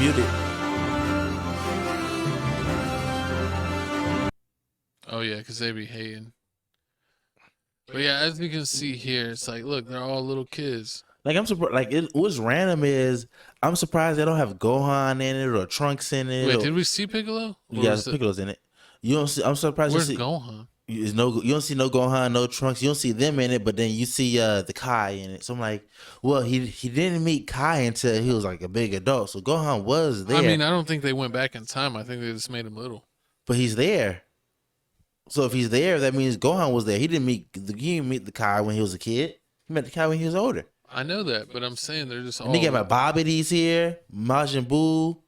Mute it. Oh yeah, because they be hating. But yeah, as you can see here, it's like, look, they're all little kids. Like, I'm surprised. Like, what's random is I'm surprised they don't have Gohan in it or Trunks in it. Wait, did we see Piccolo? Yeah, Piccolo's in it. You don't see. I'm surprised. Where's you see, Gohan? You don't see no Gohan, no Trunks. You don't see them in it, but then you see the Kai in it. So I'm like, well, he didn't meet Kai until he was like a big adult. So Gohan was there. I mean, I don't think they went back in time. I think they just made him little. But he's there. So if he's there, that means Gohan was there. He didn't meet the Kai when he was a kid. He met the Kai when he was older. I know that, but I'm saying they're just all. And they got my Babbidi's here, Majin Buu.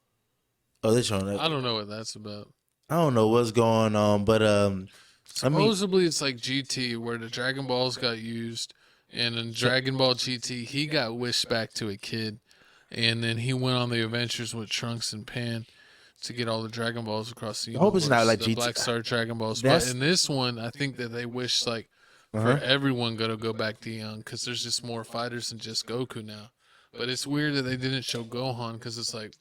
Oh, they're showing that. I don't know what that's about. I don't know what's going on, but supposedly it's like GT, where the Dragon Balls got used, and in Dragon Ball GT he got wished back to a kid, and then he went on the adventures with Trunks and Pan to get all the Dragon Balls across the universe. I hope it's not like the GT. Black Star Dragon Balls. But in this one, I think that they wish like for everyone to go back to young, because there's just more fighters than just Goku now. But it's weird that they didn't show Gohan, because it's like,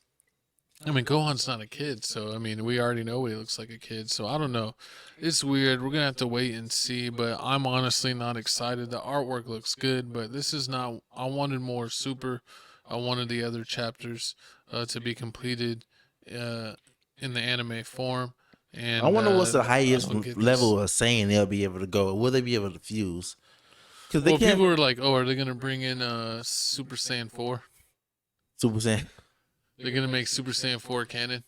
I mean, Gohan's not a kid, so I mean, we already know he looks like a kid. So I don't know. It's weird. We're gonna have to wait and see. But I'm honestly not excited. The artwork looks good, but this is not. I wanted more Super. I wanted the other chapters to be completed in the anime form. And I wonder what's the highest level of Saiyan they'll be able to go. Will they be able to fuse? Because people were like, "Oh, are they gonna bring in Super Saiyan 4?" Super Saiyan. They're gonna make Super Saiyan 4 canon.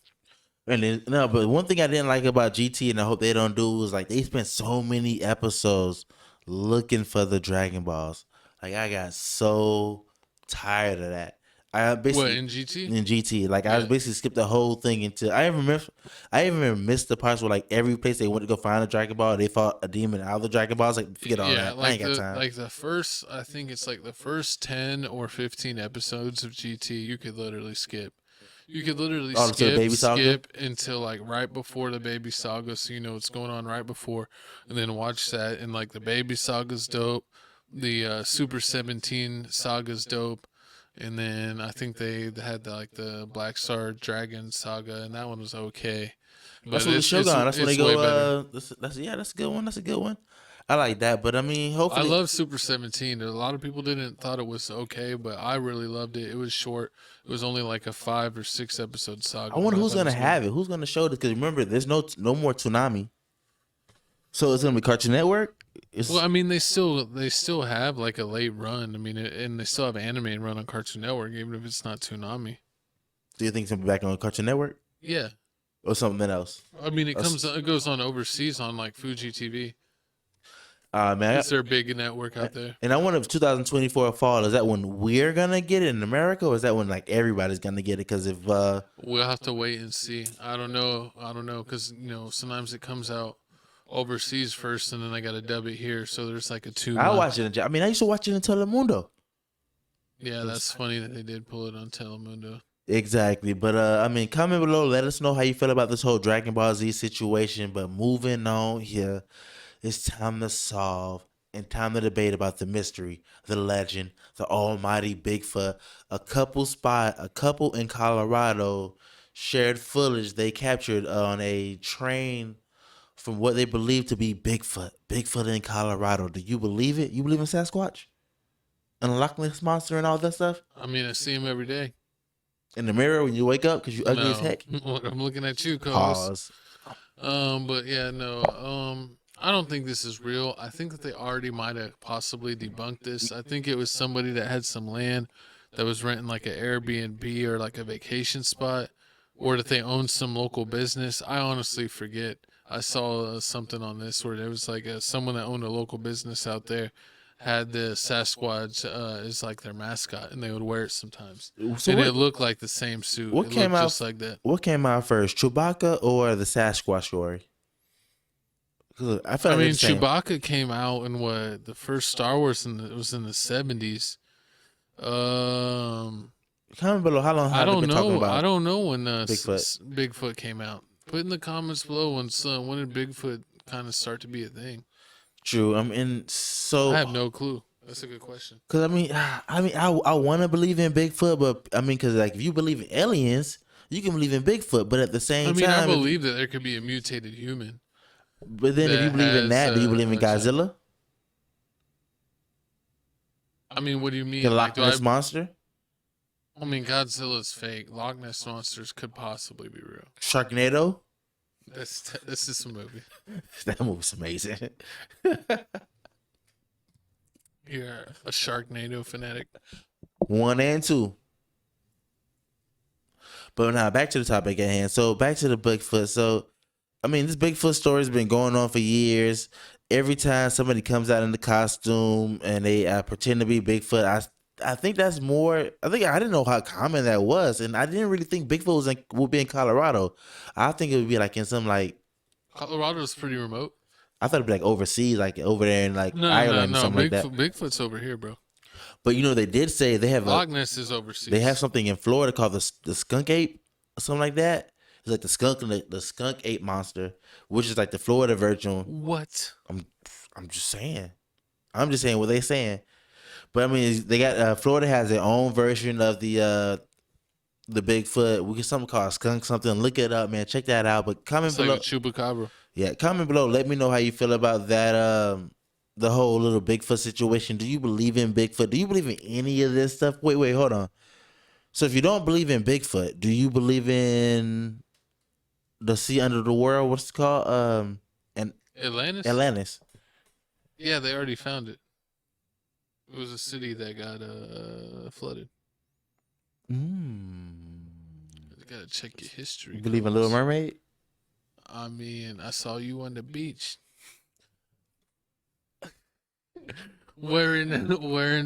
And then, no, but one thing I didn't like about GT, and I hope they don't do, was like they spent so many episodes looking for the Dragon Balls. Like I got so tired of that. I basically in GT? In GT, like I basically skipped the whole thing into. I even missed the parts where like every place they went to go find a Dragon Ball, they fought a demon out of the Dragon Balls. Like forget all that. I ain't got time. Like the first, I think it's like the first 10 or 15 episodes of GT, you could literally skip. You could literally skip until like right before the Baby Saga, so you know what's going on right before, and then watch that. And like the Baby Saga's dope, the Super 17 Saga's dope, and then I think they had the Black Star Dragon Saga, and that one was okay. But That's what the Shogun. That's when they go. That's a good one. That's a good one. I like that, but I mean, hopefully, I love Super 17. A lot of people thought it was okay, but I really loved it. It was short. It was only like a 5 or 6 episode saga. I wonder who's gonna have it. Who's gonna show this? Because remember, there's no more Toonami, so it's gonna be Cartoon Network. Well, I mean, they still have like a late run. I mean, and they still have anime run on Cartoon Network, even if it's not Toonami. Do you think it's gonna be back on Cartoon Network? Yeah. Or something else? I mean, it goes on overseas on like Fuji TV. Man, it's their big network out there. And I wonder if 2024 fall, is that when we're gonna get it in America, or is that when like everybody's gonna get it? Because if we'll have to wait and see. I don't know, because sometimes it comes out overseas first, and then I gotta dub it here. So there's like a 2 month. I watch it. I used to watch it in Telemundo. Yeah, that's funny that they did pull it on Telemundo. Exactly, but comment below. Let us know how you feel about this whole Dragon Ball Z situation. But moving on here. It's time to solve and time to debate about the mystery, the legend, the almighty Bigfoot. A couple in Colorado shared footage they captured on a train from what they believe to be Bigfoot. Bigfoot in Colorado. Do you believe it? You believe in Sasquatch? And a Loch Ness Monster and all that stuff? I mean, I see him every day. In the mirror when you wake up because you ugly as heck? I'm looking at you, Pause. But yeah, no. I don't think this is real. I think that they already might have possibly debunked this. I think it was somebody that had some land that was renting like an Airbnb or like a vacation spot, or that they owned some local business. I honestly forget. I saw something on this where there was like someone that owned a local business out there had the Sasquatch as like their mascot, and they would wear it sometimes. So it looked like the same suit. What came out just like that? What came out first, Chewbacca or the Sasquatch story? I mean, Chewbacca came out in the first Star Wars, and it was in the 70s. Comment below how long have they been talking about? I don't know when Bigfoot came out. Put in the comments below when did Bigfoot kind of start to be a thing. True. I have no clue. That's a good question. Because I want to believe in Bigfoot, but because like if you believe in aliens, you can believe in Bigfoot, but at the same time, I believe that there could be a mutated human. But then if you believe in that, do you believe in Godzilla? I mean, what do you mean? The Loch Ness Monster? I mean, Godzilla's fake. Loch Ness Monsters could possibly be real. Sharknado? This is a movie. That movie's amazing. You're a Sharknado fanatic. 1 and 2. But now back to the topic at hand. So back to the Bigfoot. So this Bigfoot story has been going on for years. Every time somebody comes out in the costume and they pretend to be Bigfoot, I think that's more. I didn't know how common that was, and I didn't really think Bigfoot would be in Colorado. I think it would be like in some like. Colorado's pretty remote. I thought it'd be like overseas, like over there in like Ireland or something like that. Bigfoot's over here, bro. But they did say they have Loch Ness is overseas. They have something in Florida called the skunk ape or something like that. It's like the skunk ape monster, which is like the Florida version. What? I'm just saying. I'm just saying what they're saying. But they got Florida has their own version of the Bigfoot. We get something called skunk something. Look it up, man. Check that out. But comment below. Like a chupacabra. Yeah, comment below. Let me know how you feel about that. The whole little Bigfoot situation. Do you believe in Bigfoot? Do you believe in any of this stuff? Wait, hold on. So if you don't believe in Bigfoot, do you believe in the sea under the world? What's it called? Atlantis? Atlantis. Yeah, they already found it. It was a city that got flooded. gotta check your history. You believe in Little Mermaid? I mean, I saw you on the beach. wearing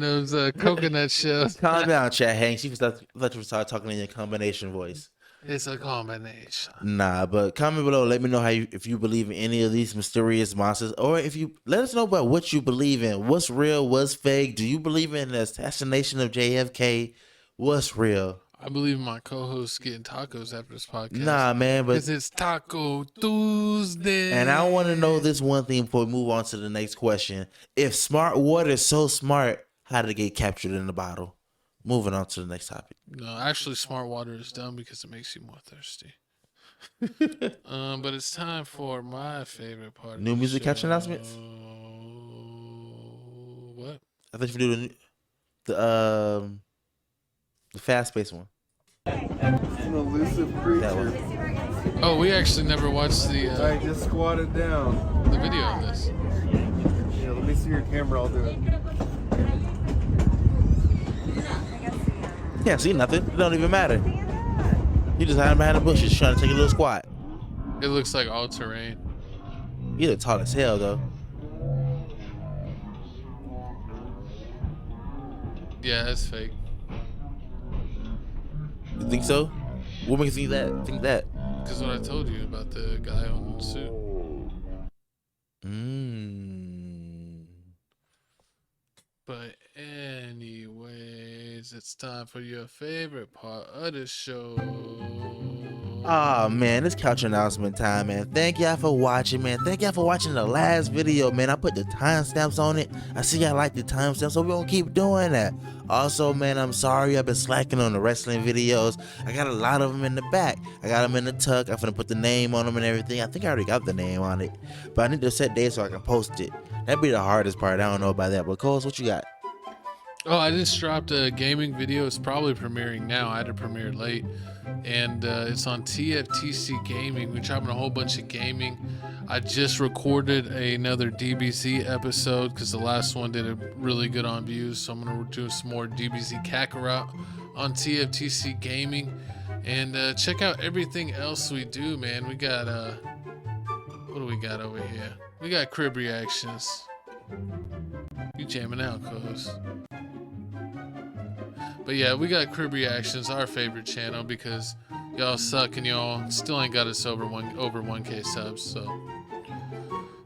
those coconut shells. Calm down, Chad Hanks. You thought you start talking in your combination voice. It's a combination. Nah, but comment below. Let me know if you believe in any of these mysterious monsters, or if you let us know about what you believe in. What's real? What's fake? Do you believe in the assassination of JFK? What's real? I believe my co-host getting tacos after this podcast. Nah, man, but because it's Taco Tuesday. And I want to know this one thing before we move on to the next question. If smart water is so smart, how did it get captured in the bottle? Moving on to the next topic. No, actually, smart water is dumb because it makes you more thirsty. But it's time for my favorite part. New music caption announcements. What? I thought you would do the fast-paced one. An elusive creature. Oh, we actually never watched the. I just squatted down. The video of this. Yeah, let me see your camera. I'll do it. Can't see nothing. It don't even matter. You just hiding behind the bushes trying to take a little squat. It looks like all terrain. You look tall as hell though. Yeah, that's fake. You think so? What makes you think that? Because what I told you about the guy on the suit. But anyways, it's time for your favorite part of the show. Oh man, it's couch announcement time, man. Thank y'all for watching, man. Thank y'all for watching the last video, man. I put the timestamps on it. I see y'all like the timestamps, so we're gonna keep doing that. Also, man, I'm sorry I've been slacking on the wrestling videos. I got a lot of them in the back. I got them in the tuck. I'm finna put the name on them and everything. I think I already got the name on it, but I need to set dates so I can post it. That'd be the hardest part. I don't know about that, but Coles, what you got? Oh, I just dropped a gaming video. It's probably premiering now. I had to premiere late. And it's on TFTC Gaming. We're dropping a whole bunch of gaming. I just recorded another DBZ episode because the last one did really good on views. So I'm going to do some more DBZ Kakarot on TFTC Gaming. And check out everything else we do, man. We got, what do we got over here? We got crib reactions. You jamming out, cuz. But yeah, we got crib reactions, our favorite channel, because y'all suck and y'all still ain't got us over 1K subs. So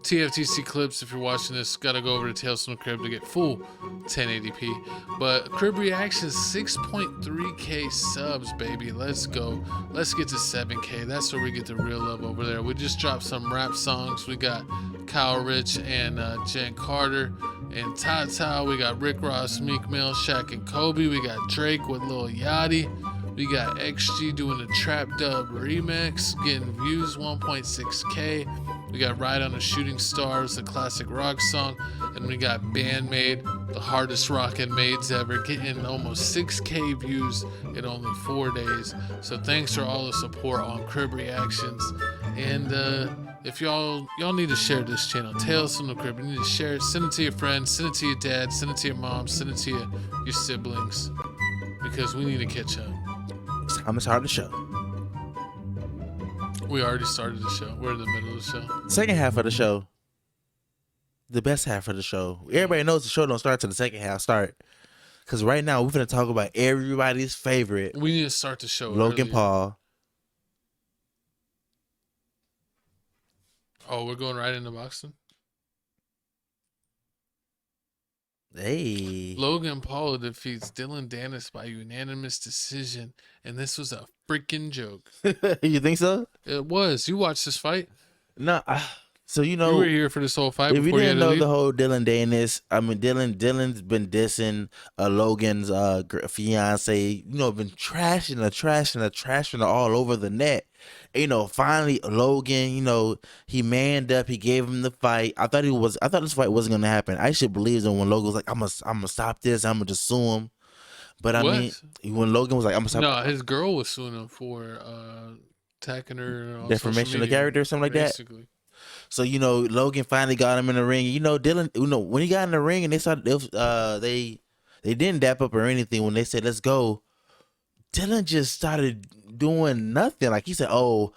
TFTC clips, if you're watching this, gotta go over to Tales from the Crib to get full 1080p. But crib reactions, 6.3K subs, baby. Let's go. Let's get to 7K. That's where we get the real love over there. We just dropped some rap songs. We got Kyle Rich and Jen Carter and Tata. We got Rick Ross, Meek Mill, Shaq and Kobe. We got Drake with Lil Yachty. We got XG doing the Trap Dub remix, getting views 1.6K. We got Ride on a Shooting Stars, a classic rock song. And we got Bandmade, the hardest rockin' maids ever, getting almost 6K views in only 4 days. So thanks for all the support on Crib Reactions. And if y'all need to share this channel, Tales from the Crib, you need to share it. Send it to your friends, send it to your dad, send it to your mom, send it to your siblings, because we need to catch up. It's time to start the show. We already started the show. We're in the middle of the show. Second half of the show. The best half of the show. Everybody knows the show don't start till the second half start. Because right now, we're going to talk about everybody's favorite. We need to start the show Logan early. Paul. Oh, we're going right into boxing? Hey. Logan Paul defeats Dillon Danis by unanimous decision, and this was a freaking joke. You think so? It was. You watched this fight? No. So, you know, you were here for this whole fight. If you before didn't you had to know leave? the whole Dillon Danis, I mean, Dillon's been dissing Logan's fiance, you know, been trashing her all over the net. You know, finally Logan, you know, he manned up. He gave him the fight. I thought this fight wasn't gonna happen. I should believe him when Logan was like, I'm gonna stop this. I'm gonna just sue him. But I mean, when Logan was like, I'm gonna stop. No, his girl was suing him for attacking her on defamation of character or something like basically. That. So, you know, Logan finally got him in the ring. You know, Dillon, you know, when he got in the ring and they started, they didn't dap up or anything when they said, let's go. Dillon just started doing nothing. Like he said, "Oh,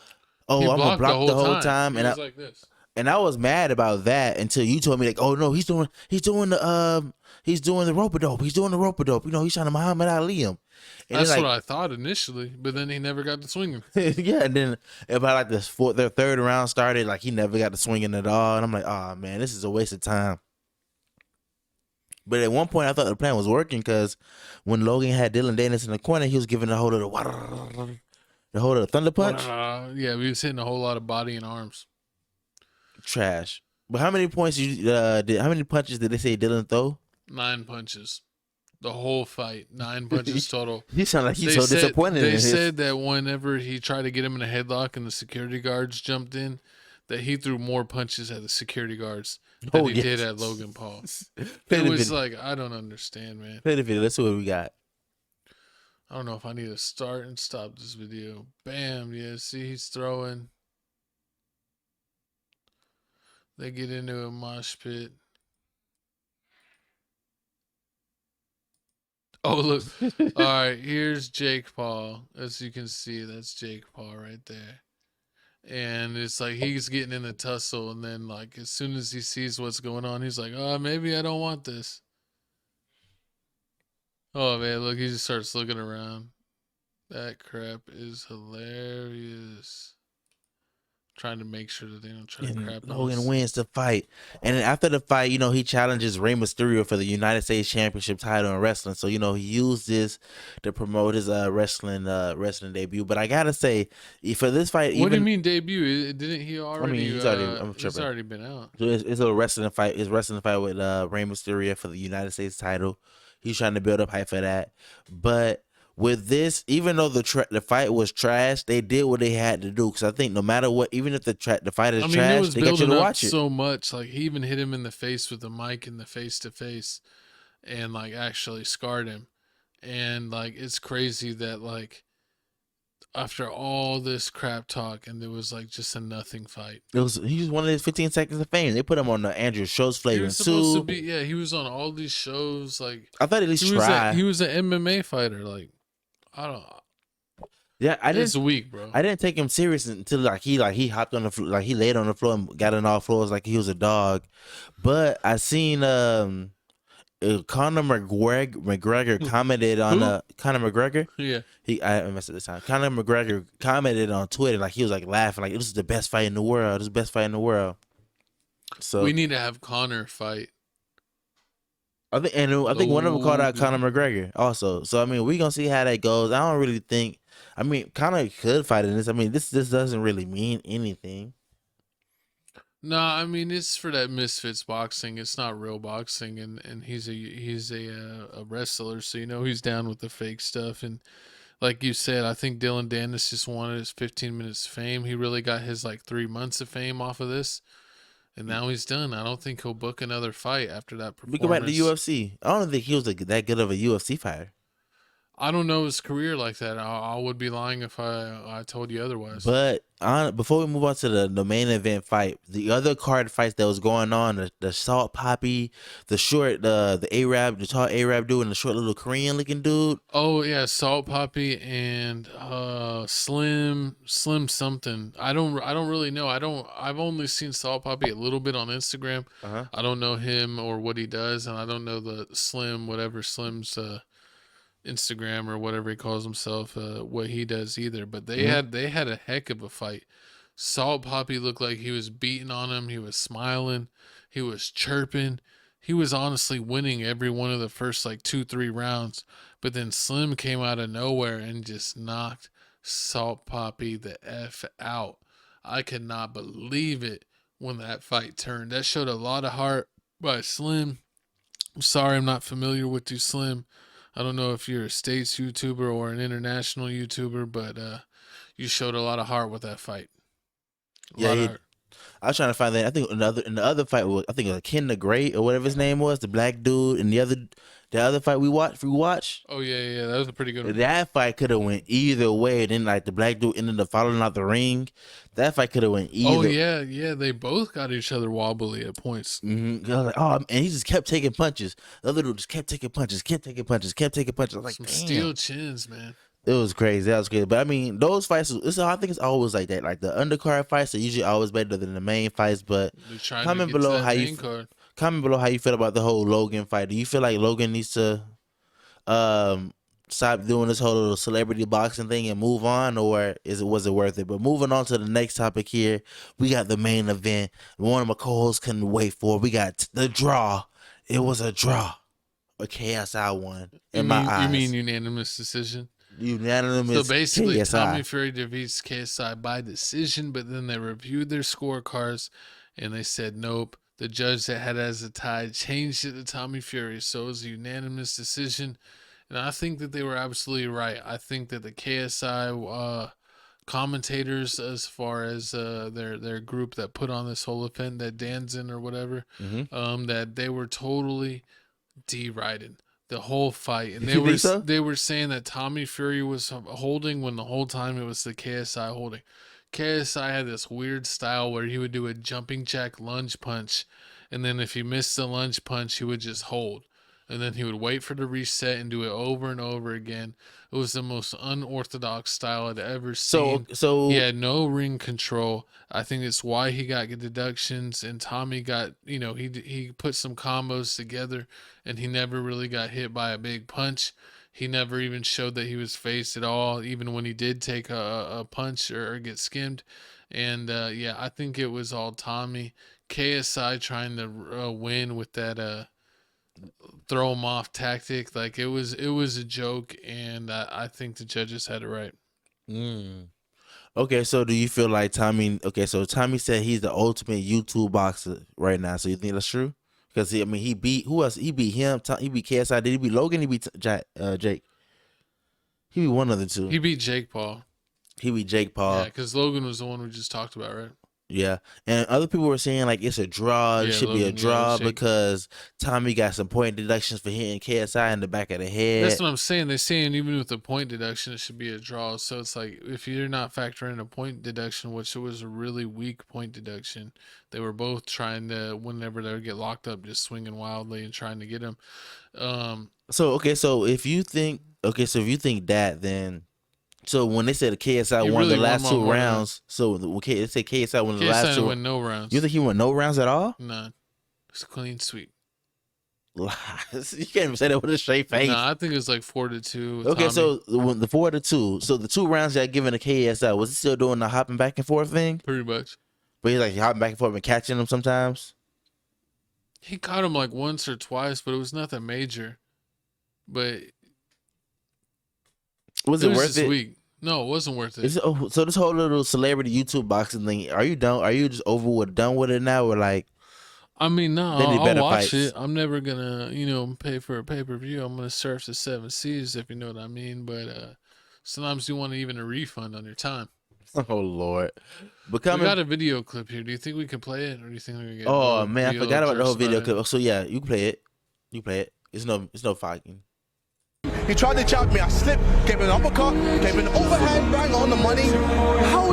He I'm gonna blocked block the whole time," He and was like this. And I was mad about that until you told me like, "Oh no, he's doing the rope-a-dope. He's doing the rope-a-dope. You know, he's trying to Muhammad Ali him." And That's then, what I thought initially, but then he never got to swinging. yeah, and then about like their third round started, like he never got to swinging at all, and I'm like, "Oh man, this is a waste of time." But at one point, I thought the plan was working because when Logan had Dillon Danis in the corner, he was giving the hold of the thunder punch. Yeah, he was hitting a whole lot of body and arms. Trash. But how many points how many punches did they say Dillon throw? 9 punches. The whole fight. 9 punches total. He sounded like he's so disappointed. They said that whenever he tried to get him in a headlock and the security guards jumped in, that he threw more punches at the security guards than he did at Logan Paul. It was like, I don't understand, man. Play the video. Let's see what we got. I don't know if I need to start and stop this video. Bam. Yeah, see, he's throwing. They get into a mosh pit. Oh, look. All right, here's Jake Paul. As you can see, that's Jake Paul right there. And it's like he's getting in a tussle, and then like as soon as he sees what's going on, he's like, "Oh, maybe I don't want this." Oh man, look, he just starts looking around. That crap is hilarious. Trying to make sure that they don't try to crap on Logan us. wins the fight. And then after the fight, you know, he challenges Rey Mysterio for the United States Championship title in wrestling. So, you know, he used this to promote his wrestling debut. But I gotta say, for this fight, What do you mean debut? Didn't he already? he's already been out. So it's a wrestling fight. It's a wrestling fight with Rey Mysterio for the United States title. He's trying to build up hype for that. But with this, even though the fight was trash, they did what they had to do. Because I think no matter what, even if the fight is trash, they got you to watch it. So much, like he even hit him in the face with the mic in the face to face, and like actually scarred him. And like it's crazy that like after all this crap talk, and there was like just a nothing fight. He was one of his 15 seconds of fame. They put him on the Andrew Schultz He flavor was supposed to too. be, yeah. He was on all these shows. Like I thought at least try. He was an MMA fighter. Like I don't. Yeah, It's weak, bro. I didn't take him serious until he hopped on the floor, like he laid on the floor and got on all floors like he was a dog. But I seen Conor McGregor commented on Conor McGregor. Yeah, I messed up this time. Conor McGregor commented on Twitter like he was like laughing like this is the best fight in the world. This is the best fight in the world. So we need to have Conor fight. I think one of them called out Conor McGregor also. So I mean, we gonna see how that goes. I don't really think. I mean, Conor could fight in this. I mean, this doesn't really mean anything. No, I mean it's for that Misfits boxing. It's not real boxing, and he's a wrestler, so you know he's down with the fake stuff. And like you said, I think Dillon Danis just wanted his 15 minutes of fame. He really got his like 3 months of fame off of this. And now he's done. I don't think he'll book another fight after that performance. We go back to UFC. I don't think he was that good of a UFC fighter. I don't know his career like that. I would be lying if I told you otherwise. But before we move on to the main event fight, the other card fights that was going on, the Salt Poppy, the short, the Arab, the tall Arab dude, and the short little Korean looking dude. Oh yeah, Salt Poppy and Slim something. I don't really know. I've only seen Salt Poppy a little bit on Instagram. I don't know him or what he does, and I don't know the Slim's Instagram or whatever he calls himself, what he does either. But they had a heck of a fight. Salt Poppy looked like he was beating on him. He was smiling. He was chirping. He was honestly winning every one of the first like 2-3 rounds. But then Slim came out of nowhere and just knocked Salt Poppy the F out. I could not believe it when that fight turned. That showed a lot of heart by Slim. I'm sorry I'm not familiar with you, Slim. I don't know if you're a States YouTuber or an international YouTuber, but you showed a lot of heart with that fight. I was trying to find that. I think in the other fight was, I think it was Ken the Great or whatever his name was, the black dude, and the other fight we watched. Oh yeah, that was a pretty good one. That fight could have went either way. Then like the black dude ended up falling out the ring. That fight could have went either. Oh yeah, they both got each other wobbly at points. Mm-hmm. I was like, and he just kept taking punches. The other dude just kept taking punches. I was like, Some damn. steel chins, man. It was crazy. That was good. But I mean, those fights, I think it's always like that. Like the undercard fights are usually always better than the main fights. But comment below how you feel about the whole Logan fight. Do you feel like Logan needs to stop doing this whole little celebrity boxing thing and move on, or was it worth it? But moving on to the next topic here, we got the main event. One of my co-hosts couldn't wait for. We got the draw. It was a draw. A KSI won. In my eyes. You mean unanimous decision? Unanimous. So basically, KSI. Tommy Fury defeats KSI by decision, but then they reviewed their scorecards and they said nope. The judge that had it as a tie changed it to Tommy Fury, so it was a unanimous decision. And I think that they were absolutely right. I think that the KSI commentators, as far as their group that put on this whole event, that Dan's in or whatever, that they were totally derided the whole fight, and they were saying that Tommy Fury was holding when the whole time it was the KSI holding. KSI had this weird style where he would do a jumping jack lunge punch, and then if he missed the lunge punch, he would just hold. And then he would wait for the reset and do it over and over again. It was the most unorthodox style I'd ever seen. So he had no ring control. I think it's why he got deductions, and Tommy got, he put some combos together, and he never really got hit by a big punch. He never even showed that he was phased at all, even when he did take a punch or get skimmed. And I think it was all Tommy. KSI trying to win with that throw him off tactic. Like it was a joke, and I think the judges had it right. Okay, so do you feel like Tommy? Okay, so Tommy said he's the ultimate YouTube boxer right now. So you think that's true? Because he beat who else? He beat him. He beat KSI. Did he beat Logan? He beat Jake. He beat one of the two. He beat Jake Paul. Yeah, because Logan was the one we just talked about, right? Yeah, and other people were saying like it's a draw. It should be a draw because Tommy got some point deductions for hitting KSI in the back of the head. That's what I'm saying. They're saying even with the point deduction, it should be a draw. So it's like if you're not factoring a point deduction, which it was a really weak point deduction, they were both trying to, whenever they would get locked up, just swinging wildly and trying to get him. So if you think that, then. So when they said KSI won the last two rounds, so they say KSI won the last two. KSI won no rounds. You think he won no rounds at all? None. It's a clean sweep. Lies. You can't even say that with a straight face. No, I think it was like 4-2. Okay, Tommy. so the 4-2. So the 2 rounds that given to KSI, was he still doing the hopping back and forth thing? Pretty much. But he's like hopping back and forth and catching them sometimes. He caught him like once or twice, but it was nothing major. But was it worth it? Weak. No, it wasn't worth it. So this whole little celebrity YouTube boxing thing, are you done? Are you just done with it now, or like? I mean, no, I'll watch it. I'm never gonna, pay for a pay-per-view. I'm gonna surf the 7 Seas, if you know what I mean. But sometimes you want even a refund on your time. Oh Lord! We got a video clip here. Do you think we can play it, or do you think we can get? Oh man, I forgot about the whole video clip. So yeah, you play it. It's no fighting. He tried to jab me, I slipped, gave an uppercut, gave an overhand right on the money. How?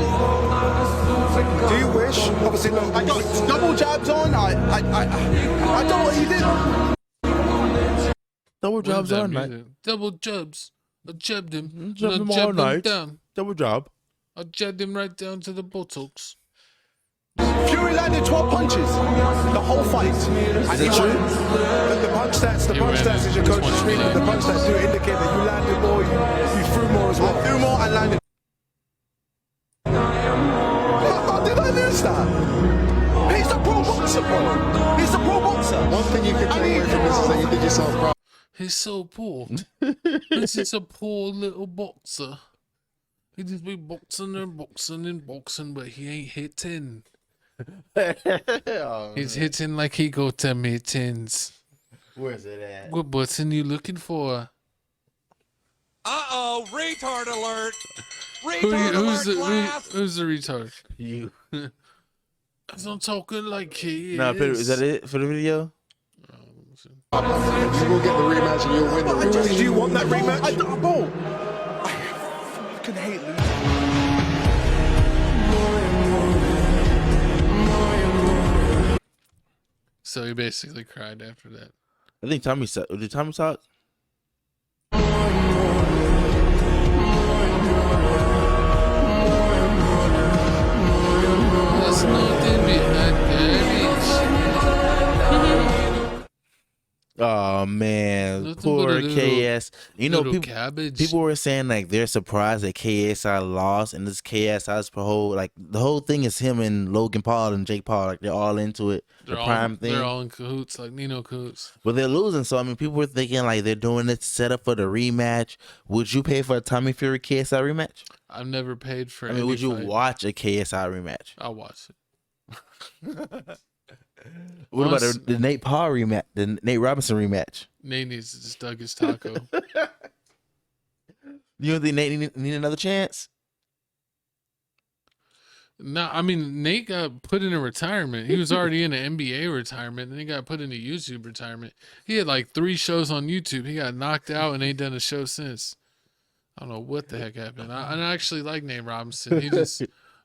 Do you wish? Obviously, look, I got double jabs on. I done what he did. Double jabs on, mate. Double jabs. I jabbed him. Jabbed him all night. Down. Double jab. I jabbed him right down to the buttocks. Fury landed 12 punches the whole fight. Is it true? The punch stats is your coach's screen. The punch stats do indicate that you landed more, you threw more as well. I threw more and landed. How did I lose that? He's a pro boxer, bro. He's a pro boxer. One thing you can take away from this is that you did yourself proud. He's so poor. This is a poor little boxer. He just be boxing and boxing and boxing, but he ain't hitting. He's hitting like he go to mittens. Where's it at? What button you looking for? Uh-oh, retard alert. Who's the retard? You. Cause I'm talking like he is. Nah, is that it for the video? You will get the rematch and you'll win the rematch. Do you want that rematch? I fucking hate losing. So he basically cried after that. I think Tommy said. Did Tommy talk? Oh man, Nothing poor but a little- KS. You know, little people, cabbage. people were saying like they're surprised that KSI lost, and this KSI's whole like the whole thing is him and Logan Paul and Jake Paul, like they're all into it. The prime thing. They're all in cahoots, like Nino cahoots. But they're losing, so I mean, people were thinking like they're doing it to set up for the rematch. Would you pay for a Tommy Fury KSI rematch? I've never paid for. I mean, would you watch a KSI rematch? I'll watch it. What about the Nate Paul rematch? The Nate Robinson rematch? Nate needs to just dug his taco. You don't think Nate need another chance? No, I mean Nate got put into retirement. He was already in an NBA retirement, then he got put into YouTube retirement. He had like 3 shows on YouTube. He got knocked out and ain't done a show since. I don't know what the heck happened. I actually like Nate Robinson. He just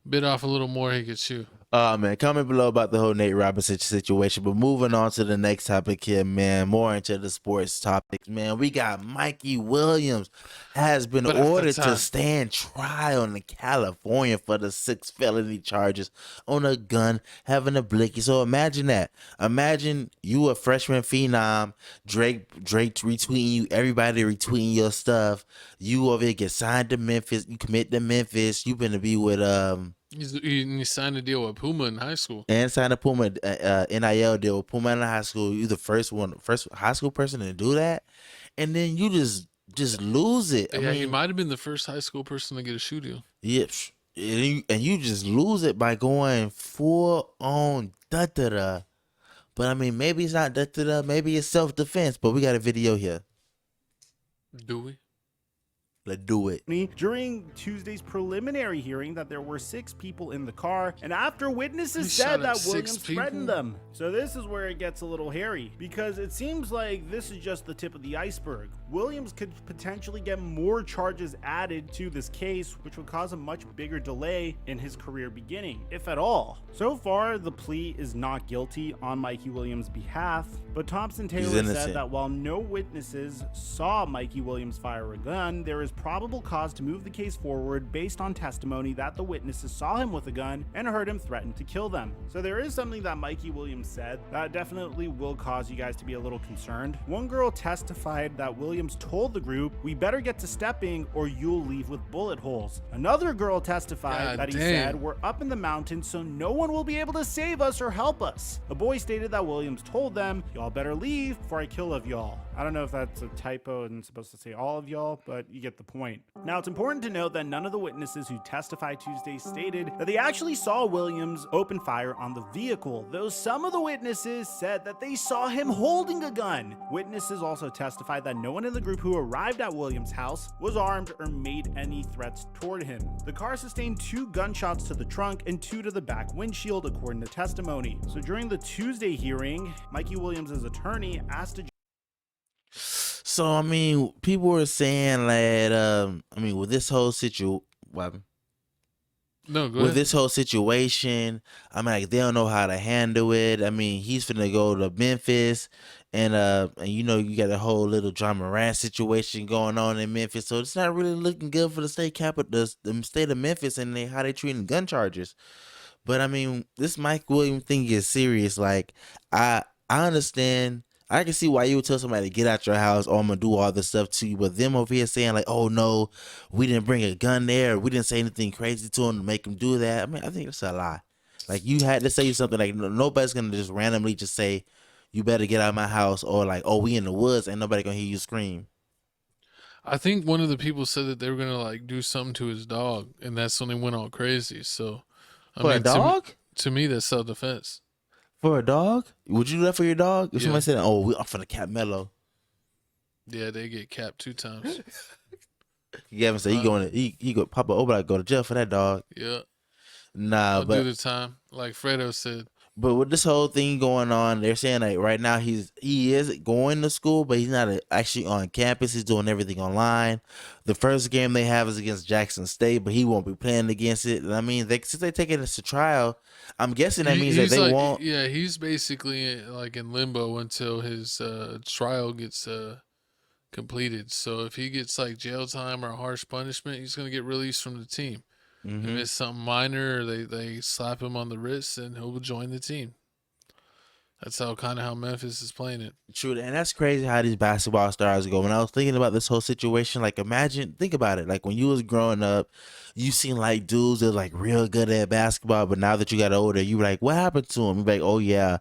bit off a little more he could chew. Man, comment below about the whole Nate Robinson situation. But moving on to the next topic here, man. More into the sports topics, man. We got Mikey Williams has been ordered to stand trial in California for the 6 felony charges on a gun having a blicky. So imagine that. Imagine you a freshman phenom, Drake retweeting you, everybody retweeting your stuff. You over here get signed to Memphis. You commit to Memphis. You been to be with He signed a deal with Puma in high school. And signed a Puma NIL deal with Puma in high school. You the first high school person to do that, and then you just lose it. I mean, he might have been the first high school person to get a shoe deal. Yep, and you just lose it by going full on da-da-da. But I mean, maybe it's not da-da-da. Maybe it's self-defense. But we got a video here. Do we? Let's do it. During Tuesday's preliminary hearing that there were 6 people in the car, and after witnesses He shot said at that 6 Williams threatened people? them. So this is where it gets a little hairy, because it seems like this is just the tip of the iceberg. Williams could potentially get more charges added to this case, which would cause a much bigger delay in his career beginning, if at all. So far, the plea is not guilty on Mikey Williams' behalf, but Thompson Taylor said that while no witnesses saw Mikey Williams fire a gun, there is probable cause to move the case forward based on testimony that the witnesses saw him with a gun and heard him threaten to kill them. So there is something that Mikey Williams said that definitely will cause you guys to be a little concerned. One girl testified that Williams told the group, "We better get to stepping or you'll leave with bullet holes." Another girl testified that he said, "We're up in the mountains so no one will be able to save us or help us." A boy stated that Williams told them, "Y'all better leave before I kill of y'all." I don't know if that's a typo and supposed to say all of y'all, but you get the point. Now, it's important to note that none of the witnesses who testified Tuesday stated that they actually saw Williams open fire on the vehicle, though some of the witnesses said that they saw him holding a gun. Witnesses also testified that no one in the group who arrived at Williams' house was armed or made any threats toward him. The car sustained 2 gunshots to the trunk and 2 to the back windshield, according to testimony. So during the Tuesday hearing, Mikey Williams' attorney asked a So I mean, people were saying that with this whole this whole situation, I mean, like, they don't know how to handle it. I mean, he's finna go to Memphis, and you know, you got a whole little John Moran situation going on in Memphis, so it's not really looking good for the state capital, the state of Memphis, and how they treating gun charges. But I mean, this Mike Williams thing is serious. Like, I understand. I can see why you would tell somebody to get out your house, or I'm gonna do all this stuff to you. But them over here saying like, "Oh no, we didn't bring a gun there. We didn't say anything crazy to him to make him do that." I mean, I think that's a lie. Like, you had to say something. Like, nobody's gonna just randomly just say, "You better get out of my house," or like, "Oh, we in the woods." Ain't nobody gonna hear you scream. I think one of the people said that they were gonna like do something to his dog, and that's when they went all crazy. So, For a dog? To me, that's self-defense. For a dog? Would you do that for your dog? If somebody said, "Oh, we off for the Cap Mello," Yeah, they get capped 2 times. Gavin said he go Papa Obla go to jail for that dog. Yeah. Nah, I'll but do the time, like Fredo said. But with this whole thing going on, they're saying like right now he is going to school, but he's not actually on campus. He's doing everything online. The first game they have is against Jackson State, but he won't be playing against it. And I mean, since they're taking this to trial, I'm guessing that means that they won't. Yeah, he's basically like in limbo until his trial gets completed. So if he gets like jail time or harsh punishment, he's gonna get released from the team. If it's something minor, or they slap him on the wrist, and he'll join the team. That's how Memphis is playing it. True, and that's crazy how these basketball stars go. When I was thinking about this whole situation, like think about it. Like when you was growing up, you seen like dudes that was like real good at basketball, but now that you got older, you were like, what happened to him? You're like, oh yeah,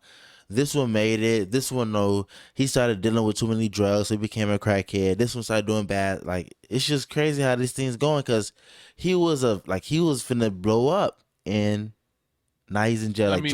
this one made it. This one, no, he started dealing with too many drugs, so he became a crackhead. This one started doing bad. Like it's just crazy how these things going, because he was finna blow up, and now he's in jail. Like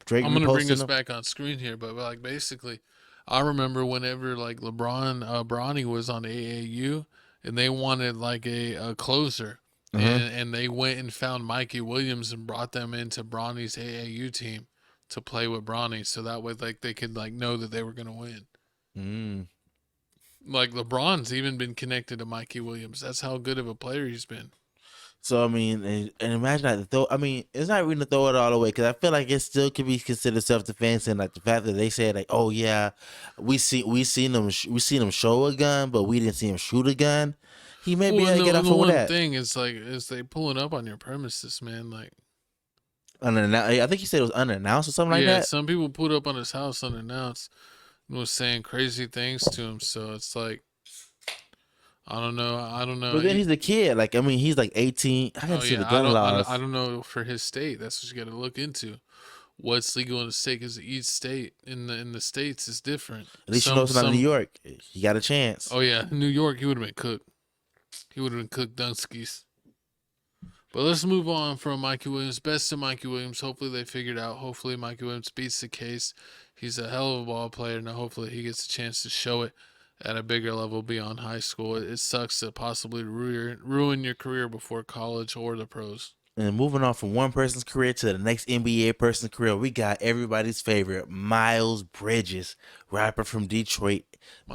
Drake. I'm gonna bring us back on screen here, but like basically, I remember whenever like Bronny was on AAU, and they wanted like a closer, and they went and found Mikey Williams and brought them into Bronny's AAU team to play with Bronny, so that way like they could like know that they were gonna win. Like LeBron's even been connected to Mikey Williams. That's how good of a player he's been. So I mean, and imagine that throw. I mean, it's not really to throw it all away, because I feel like it still could be considered self-defense, and like the fact that they said like, oh yeah, we seen him show a gun, but we didn't see him shoot a gun. He may be able to get off for that. The thing is like, is they pulling up on your premises, man? Like, I think he said it was unannounced or something like that. Yeah, some people put up on his house unannounced and was saying crazy things to him. So it's like, I don't know. But then he's a kid. Like, I mean, he's like 18. I gotta see the gun laws. I don't know for his state. That's what you got to look into. What's legal in the state? Because each state in the states is different. At least you know it's not New York. He got a chance. Oh yeah, New York, he would have been cooked. He would have been cooked Dunskies. But let's move on from Mikey Williams. Best to Mikey Williams. Hopefully they figured out. Hopefully Mikey Williams beats the case. He's a hell of a ball player. Now hopefully he gets a chance to show it at a bigger level beyond high school. It sucks to possibly ruin your career before college or the pros. And moving on from one person's career to the next NBA person's career, we got everybody's favorite, Miles Bridges, rapper from Detroit,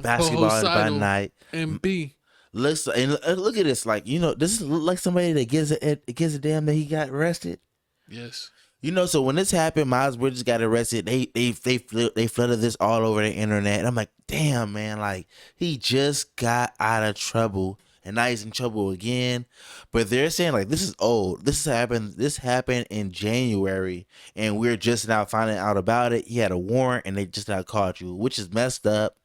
basketball by night. MB. Look at this. Like, you know, this is like somebody that gives a damn that he got arrested. Yes. You know, so when this happened, Miles Bridges got arrested. They flooded this all over the internet. And I'm like, damn, man, like he just got out of trouble and now he's in trouble again. But they're saying like this is old. This happened in January, and we're just now finding out about it. He had a warrant and they just now caught you, which is messed up.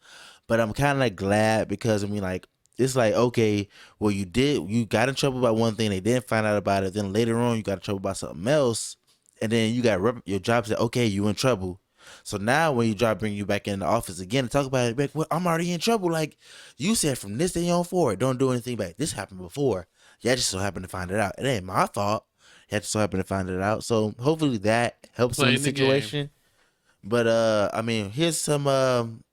But I'm kind of glad, because I mean, like, it's like, okay, well, you got in trouble about one thing, they didn't find out about it. Then later on, you got in trouble about something else. And then you got your job said, okay, you in trouble. So now when your job bring you back in the office again and talk about it, like, well, I'm already in trouble. Like you said, from this day on forward, don't do anything back. This happened before. Yeah, I just so happened to find it out. It ain't my fault. I just so happened to find it out. So hopefully that helps in the situation. But I mean, here's some some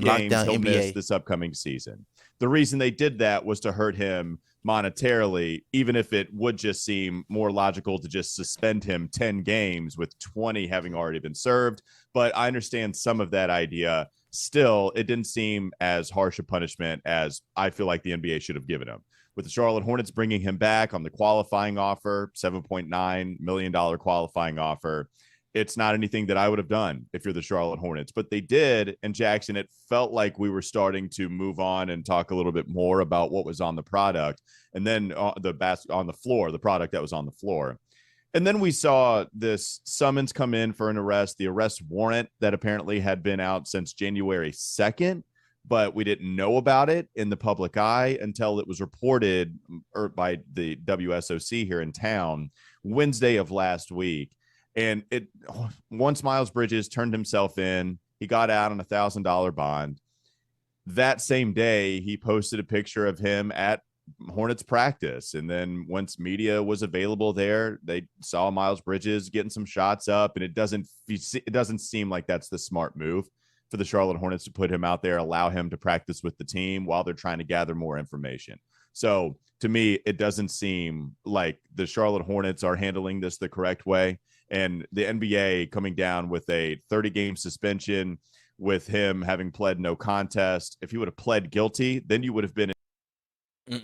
lockdown he'll NBA miss this upcoming season. The reason they did that was to hurt him monetarily, even if it would just seem more logical to just suspend him 10 games with 20 having already been served. But I understand some of that idea. Still, it didn't seem as harsh a punishment as I feel like the NBA should have given him. With the Charlotte Hornets bringing him back on the qualifying offer, $7.9 million qualifying offer, it's not anything that I would have done if you're the Charlotte Hornets, but they did. And Jackson, it felt like we were starting to move on and talk a little bit more about what was on the product, and then the product that was on the floor. And then we saw this summons come in for an arrest, the arrest warrant that apparently had been out since January 2nd, but we didn't know about it in the public eye until it was reported by the WSOC here in town Wednesday of last week. And once Miles Bridges turned himself in, he got out on a $1,000 bond. That same day, he posted a picture of him at Hornets practice. And then once media was available there, they saw Miles Bridges getting some shots up. And it doesn't seem like that's the smart move for the Charlotte Hornets to put him out there, allow him to practice with the team while they're trying to gather more information. So to me, it doesn't seem like the Charlotte Hornets are handling this the correct way. And the NBA coming down with a 30-game suspension with him having pled no contest. If he would have pled guilty, then you would have been. If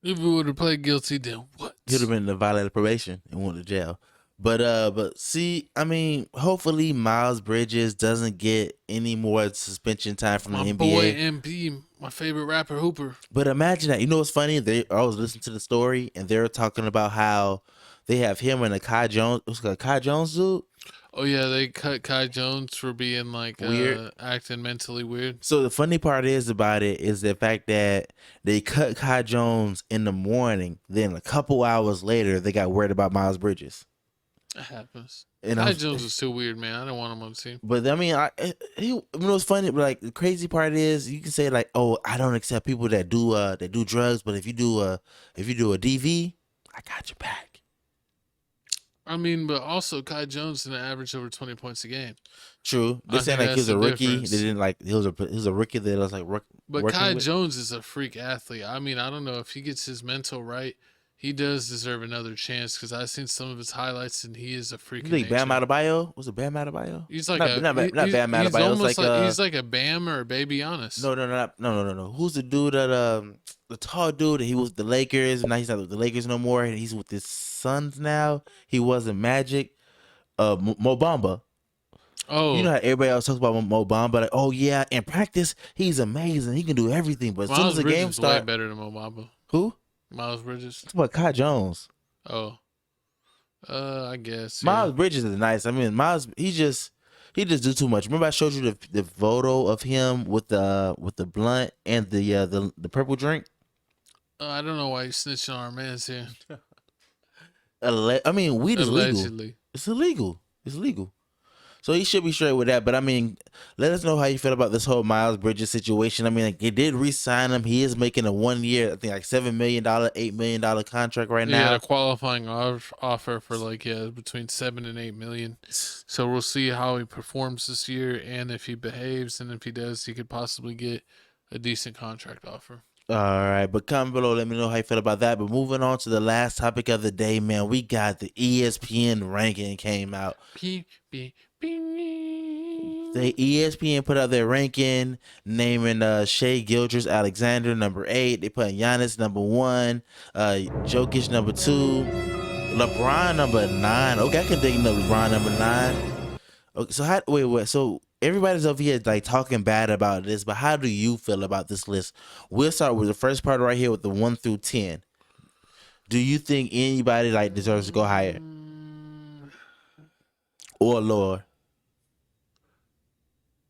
he would have pled guilty, then what? He would have been violated probation and went to jail. But see, I mean, hopefully Miles Bridges doesn't get any more suspension time from My the NBA. boy MP, my favorite rapper Hooper. But imagine that. You know what's funny? I was listening to the story and they were talking about how they have him and a Kai Jones. What's called Kai Jones dude? Oh yeah, they cut Kai Jones for being like Weird. acting mentally weird. So the funny part is about it is the fact that they cut Kai Jones in the morning. Then a couple hours later, they got worried about Miles Bridges. That happens. And Kai Jones is too weird, man. I don't want him on the team. But I mean, it was funny. But like the crazy part is, you can say like, "Oh, I don't accept people that do drugs." But if you do a DV, I got your back. I mean, but also Kai Jones didn't average over 20 points a game. True. They're I saying think like he was that's a the rookie. difference. They didn't like he was a rookie that was like But working Kai with. Jones is a freak athlete. I mean, I don't know if he gets his mental right. He does deserve another chance because I've seen some of his highlights and he is a freak. You think Bam Adebayo? Was it Bam Adebayo? He's like not Bam he's Adebayo. almost It's like he's like a Bam or a Baby Giannis. No. Who's the dude that the tall dude? He was with the Lakers, and now he's not with the Lakers no more, and he's with his sons now. He wasn't Magic. Mo Bamba. Oh, you know how everybody else talks about Mo Bamba, like, oh yeah, in practice he's amazing, he can do everything, but as soon as the game starts, way better than Mo Bamba. Who? Miles Bridges. It's about Kai Jones. Oh, I guess Miles Bridges is nice. I mean, Miles, he just do too much. Remember I showed you the photo of him with the blunt and the purple drink. I don't know why you snitching on our man's here. I mean, weed is legal. Allegedly. It's illegal. It's legal. So he should be straight with that. But I mean, let us know how you feel about this whole Miles Bridges situation. I mean, like, they did re-sign him. He is making a 1 year, I think like $7 million, $8 million contract right now. Yeah, a qualifying offer for between 7 and 8 million. So we'll see how he performs this year and if he behaves, and if he does, he could possibly get a decent contract offer. All right, but comment below. Let me know how you feel about that. But moving on to the last topic of the day, man, we got the ESPN ranking came out. The ESPN put out their ranking, naming Shai Gilgeous-Alexander number 8. They put Giannis number 1, Jokic number 2, LeBron number 9. Okay, I can dig LeBron number 9. Okay, so wait. So everybody's over here like talking bad about this, but how do you feel about this list? We'll start with the first part right here with the 1 through 10. Do you think anybody like deserves to go higher or lower?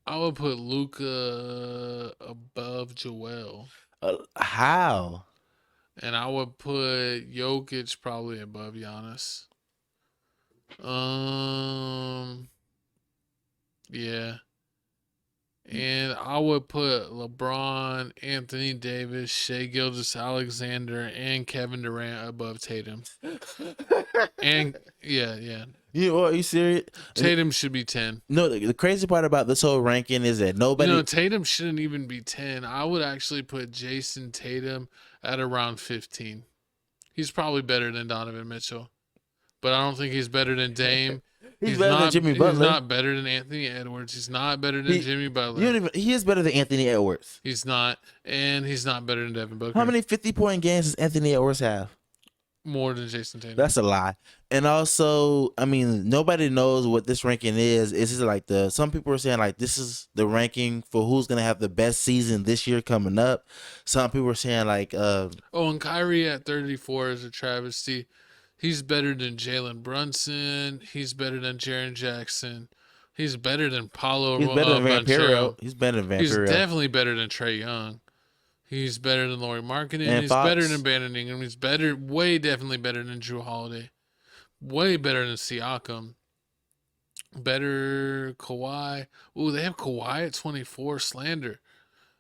I would put Luka above Joel. How? And I would put Jokic probably above Giannis. Yeah. And I would put LeBron, Anthony Davis, Shai Gilgeous-Alexander, and Kevin Durant above Tatum. And yeah. Are you serious? Tatum should be 10. No, the crazy part about this whole ranking is that nobody. Tatum shouldn't even be 10. I would actually put Jason Tatum at around 15. He's probably better than Donovan Mitchell, but I don't think he's better than Dame. He's better than Jimmy Butler. He's not better than Anthony Edwards. He's not better than Jimmy Butler. He is better than Anthony Edwards. He's not, and he's not better than Devin Booker. How many 50-point games does Anthony Edwards have? More than Jason Tatum. That's a lie. And also, I mean, nobody knows what this ranking is. It's just like some people are saying like this is the ranking for who's gonna have the best season this year coming up. Some people are saying like and Kyrie at 34 is a travesty. He's better than Jalen Brunson. He's better than Jaren Jackson. He's better than Paulo. He's better than Vampiro. He's better than Vampiro. He's definitely better than Trae Young. He's better than Lauri Markkanen. He's better than Brandon Ingram. He's definitely better than Drew Holiday. Way better than Siakam. Better Kawhi. Ooh, they have Kawhi at 24. Slander.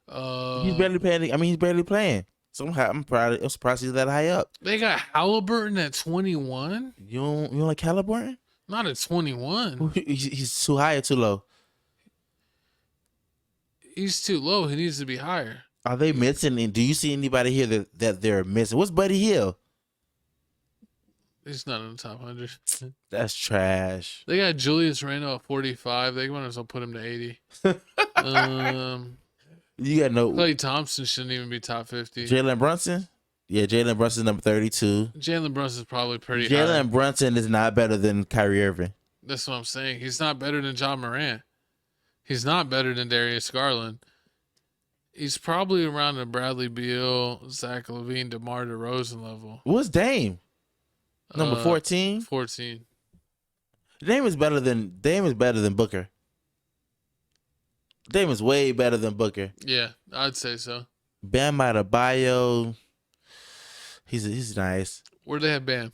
He's barely playing. I mean, he's barely playing. So I'm surprised he's that high up. They got Halliburton at 21. You don't like Halliburton? Not at 21. He's too high or too low? He's too low. He needs to be higher. Are they missing? And do you see anybody here that they're missing? What's Buddy Hield? He's not in the top 100. That's trash. They got Julius Randle at 45. They might as well put him to 80. You got no. Klay Thompson shouldn't even be top 50. Jalen Brunson? Yeah, Jalen Brunson's number 32. Jalen Brunson's probably pretty high. Jalen Brunson is not better than Kyrie Irving. That's what I'm saying. He's not better than John Morant. He's not better than Darius Garland. He's probably around the Bradley Beal, Zach LaVine, DeMar DeRozan level. What's Dame? Number 14? 14. Dame is better than Booker. Dame is way better than Booker. Yeah, I'd say so. Bam Adebayo, he's nice. Where they have Bam?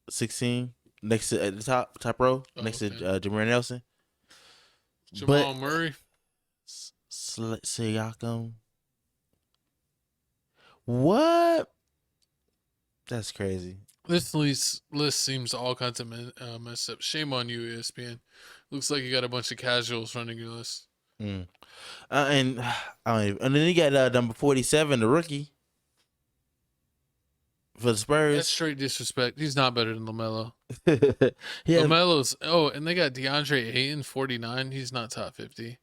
16, next to at the top row, next to Jameer Nelson. Jamal Murray. Siakam. What? That's crazy. This list seems all kinds of messed up. Shame on you, ESPN. Looks like you got a bunch of casuals running your list. And then you got number 47, the rookie for the Spurs. That's straight disrespect. He's not better than LaMelo. Yeah. LaMelo's and they got DeAndre Ayton, 49. He's not top 50.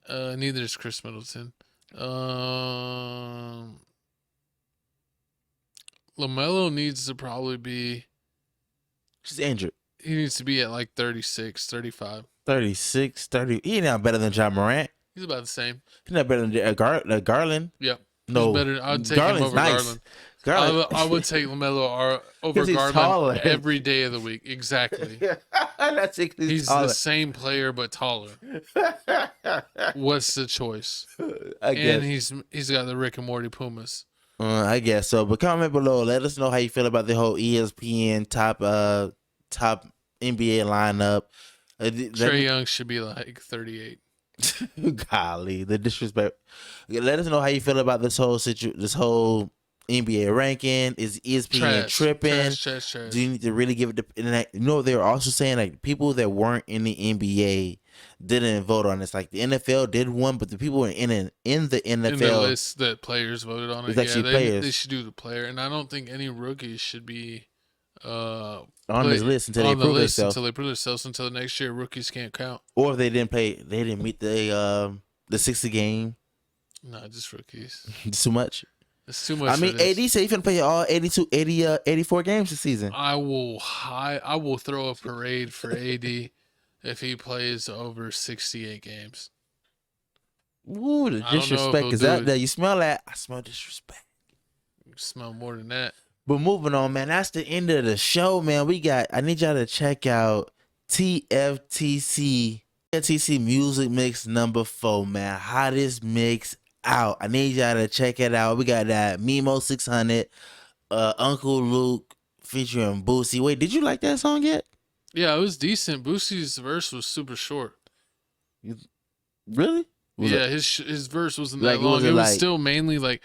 Neither is Chris Middleton. LaMelo needs to probably be. She's injured. He needs to be at like 36, 35. 36, 30. He's not better than John Morant. He's about the same. He's not better than Garland. Yep. No, he's better. I'd take him over nice. Garland. I would take LaMelo over Garland taller. every day of the week. Exactly. He's taller. the same player but taller. What's the choice? I guess. And he's got the Rick and Morty Pumas. I guess so. But comment below. Let us know how you feel about the whole ESPN top NBA lineup. Trae Young should be like 38. Golly, the disrespect. Let us know how you feel about this whole NBA ranking. Is ESPN tripping? Trash. Do you need to really give it the? You know, they're also saying like people that weren't in the NBA didn't vote on this. Like the NFL did one, but the people in the NFL in the list that players voted on it. It's Yeah, they should do the player, and I don't think any rookies should be on this list until they prove themselves. Until they prove themselves. Until the next year, rookies can't count. Or if they didn't meet the 60 game. Nah, just rookies. It's too much. It's too much. I mean, AD said he's gonna play all 84 games this season. I will throw a parade for AD if he plays over 68 games. Ooh, the disrespect is out there. You smell that? I smell disrespect. You smell more than that. But moving on, man. That's the end of the show, man. I need y'all to check out TFTC Music Mix number 4, man. Hottest mix out. I need y'all to check it out. We got that Mimo 600, Uncle Luke featuring Boosie. Wait, did you like that song yet? Yeah, it was decent. Boosie's verse was super short. Really? His verse wasn't that long. It was still mainly like.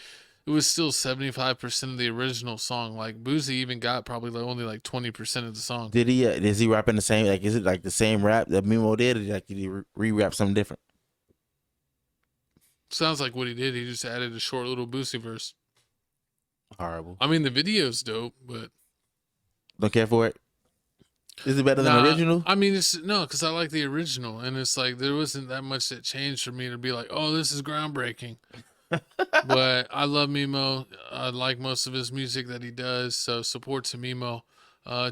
It was still 75% of the original song. Like Boosie even got probably only like 20% of the song. Did he? Is he rapping the same? Like, is it like the same rap that Mimo did, or did he re-rap something different? Sounds like what he did. He just added a short little Boosie verse. Horrible. I mean, the video's dope, but don't care for it. Is it better than the original? I mean, because I like the original, and it's like there wasn't that much that changed for me to be like, oh, this is groundbreaking. But I love Mimo. I like most of his music that he does. So support to Mimo.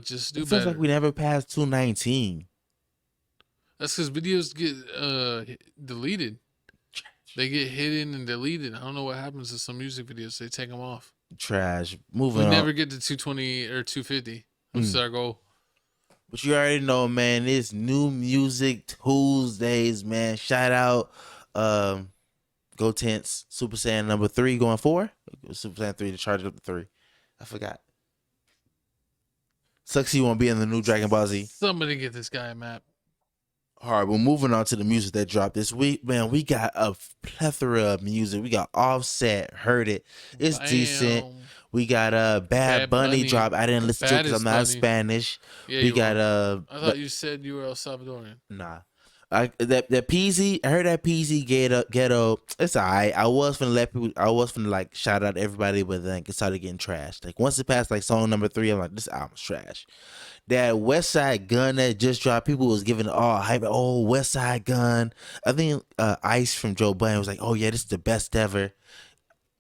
Just do better. Feels like we never passed 219. That's because videos get deleted. They get hidden and deleted. I don't know what happens to some music videos. They take them off. Trash. Moving on. We never get to 220 or 250. What's our goal? But you already know, man. It's New Music Tuesdays, man. Shout out. Go Tense, Super Saiyan number 3 going 4. Super Saiyan 3 to charge up to 3. I forgot. SEXYY won't be in the new Dragon Ball Z. Somebody get this guy a map. All right, well, moving on to the music that dropped this week. Man, we got a plethora of music. We got Offset, Heard It. It's decent. We got Bad Bunny drop. I didn't listen to it because I'm not Spanish. Yeah, we got I thought you said you were El Salvadorian. Nah. That PZ, I heard that PZ ghetto. It's alright. I was finna like shout out to everybody, but then it started getting trashed. Like once it passed like song number 3, I'm like, this album's trash. That Westside Gun that just dropped, people was giving it all hype. Oh, Westside Gun. I think Ice from Joe Budden was like, oh yeah, this is the best ever.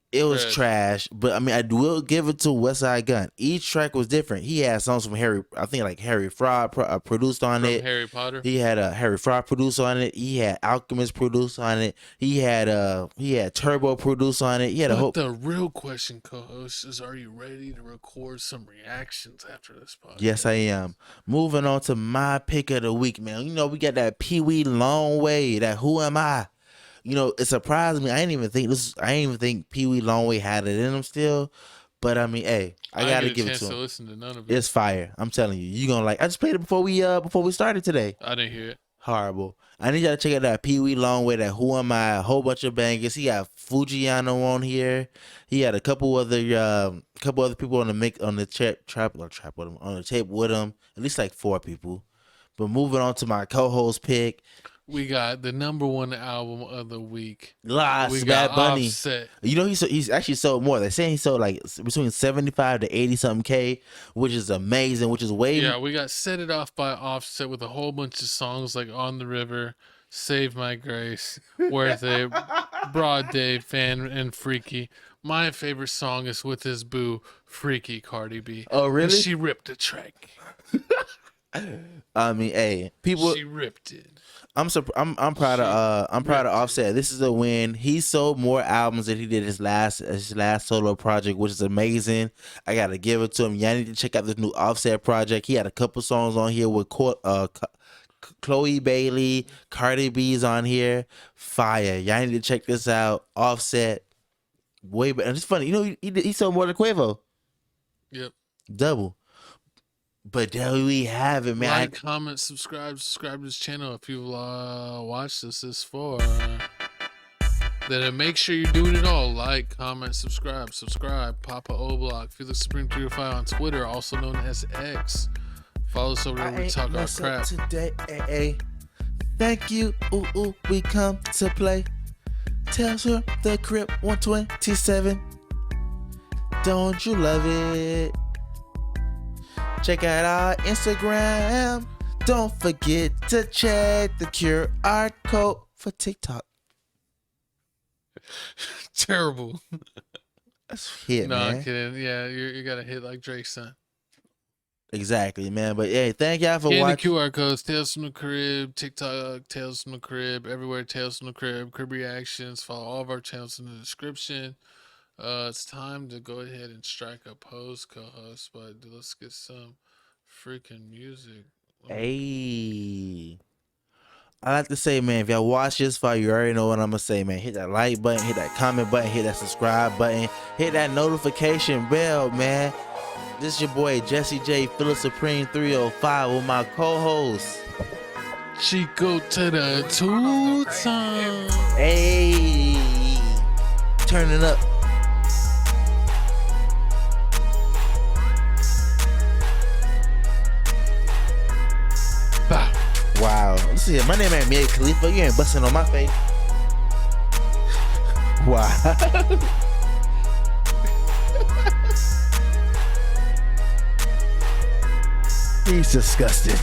It was trash, but I mean, I will give it to Westside Gunn. Each track was different. He had songs from Harry Fraud produced on it. Harry Potter. He had Harry Fraud produced on it. He had Alchemist produced on it. He had Turbo produced on it. He had a whole. The real question, co-host, is: are you ready to record some reactions after this podcast? Yes, I am. Moving on to my pick of the week, man. You know, we got that Pee Wee Longway. That Who Am I? You know, it surprised me. I didn't even think Pee Wee Longway had it in him still. But I mean, hey, I gotta give it to him. To listen to none of it. It's fire. I'm telling you, gonna like. I just played it before we started today. I didn't hear it. Horrible. I need y'all to check out that Pee Wee Longway. That Who Am I? A whole bunch of bangers. He got Fujiano on here. He had a couple other people on the tape with him. At least like 4 people. But moving on to my co-host pick. We got the #1 album of the week. Bad Bunny. Offset. You know, he's actually sold more. They're saying he sold like between 75 to 80 something K, which is amazing. Which is way. Yeah, we got Set It Off by Offset with a whole bunch of songs like On the River, Save My Grace, Worth It, Broad Day, Fan, and Freaky. My favorite song is with his boo, Freaky Cardi B. Oh, really? And she ripped the track. I mean, hey, people. She ripped it. I'm proud of Offset. This is a win. He sold more albums than he did his last solo project, which is amazing. I gotta give it to him. Y'all need to check out this new Offset project. He had a couple songs on here with Chloe Bailey, Cardi B's on here. Fire. Y'all need to check this out. Offset. Way better. And it's funny. You know, he sold more than Quavo. Yep. Double. But there we have it, man. Like, comment, subscribe to this channel if you've watched this for. Then make sure you're doing it all. Like, comment, subscribe. Papa O'Block, Felix Supreme 305 on Twitter, also known as X. Follow us over there where we talk our crap. Today, thank you. Ooh, we come to play. Tales from the Crib 127. Don't you love it? Check out our Instagram. Don't forget to check the QR code for TikTok. Terrible. That's hit, man. No, I'm kidding. Yeah, you got to hit like Drake's son. Exactly, man. But hey, thank y'all for watching. watching. The QR codes, Tales from the Crib, TikTok, Tales from the Crib, everywhere, Tales from the Crib, Crib Reactions. Follow all of our channels in the description. It's time to go ahead and strike a pose, co-host, but let's get some freaking music. Hey, I like to say, man, if y'all watch this far, you already know what I'm gonna say, man. Hit that like button, hit that comment button, hit that subscribe button, hit that notification bell, man. This is your boy Jesse J, Philip Supreme 305 with my co-host Chico to the 2 times. Hey, turn it up. Wow. Let's see. My name ain't Mia Khalifa. You ain't busting on my face. Wow. He's disgusting.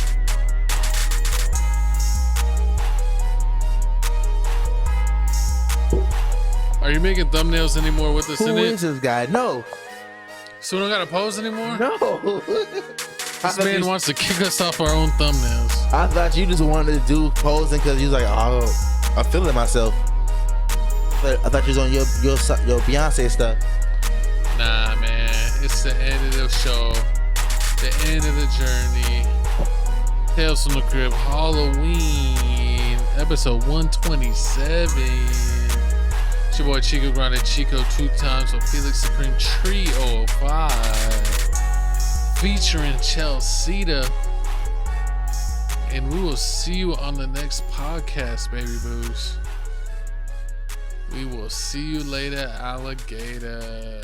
Are you making thumbnails anymore with this in it? Who is this guy? No. So we don't gotta pose anymore? No. This man wants to kick us off our own thumbnails. I thought you just wanted to do posing because you was like, oh, I'm feeling myself. I thought you was on your Beyonce stuff. Nah, man. It's the end of the show. The end of the journey. Tales from the Crib Halloween. Episode 127. It's your boy Chico Grande Chico 2 times with Felix Supreme Trio 05. Featuring Chelsea, and we will see you on the next podcast, baby boos. We will see you later, alligator.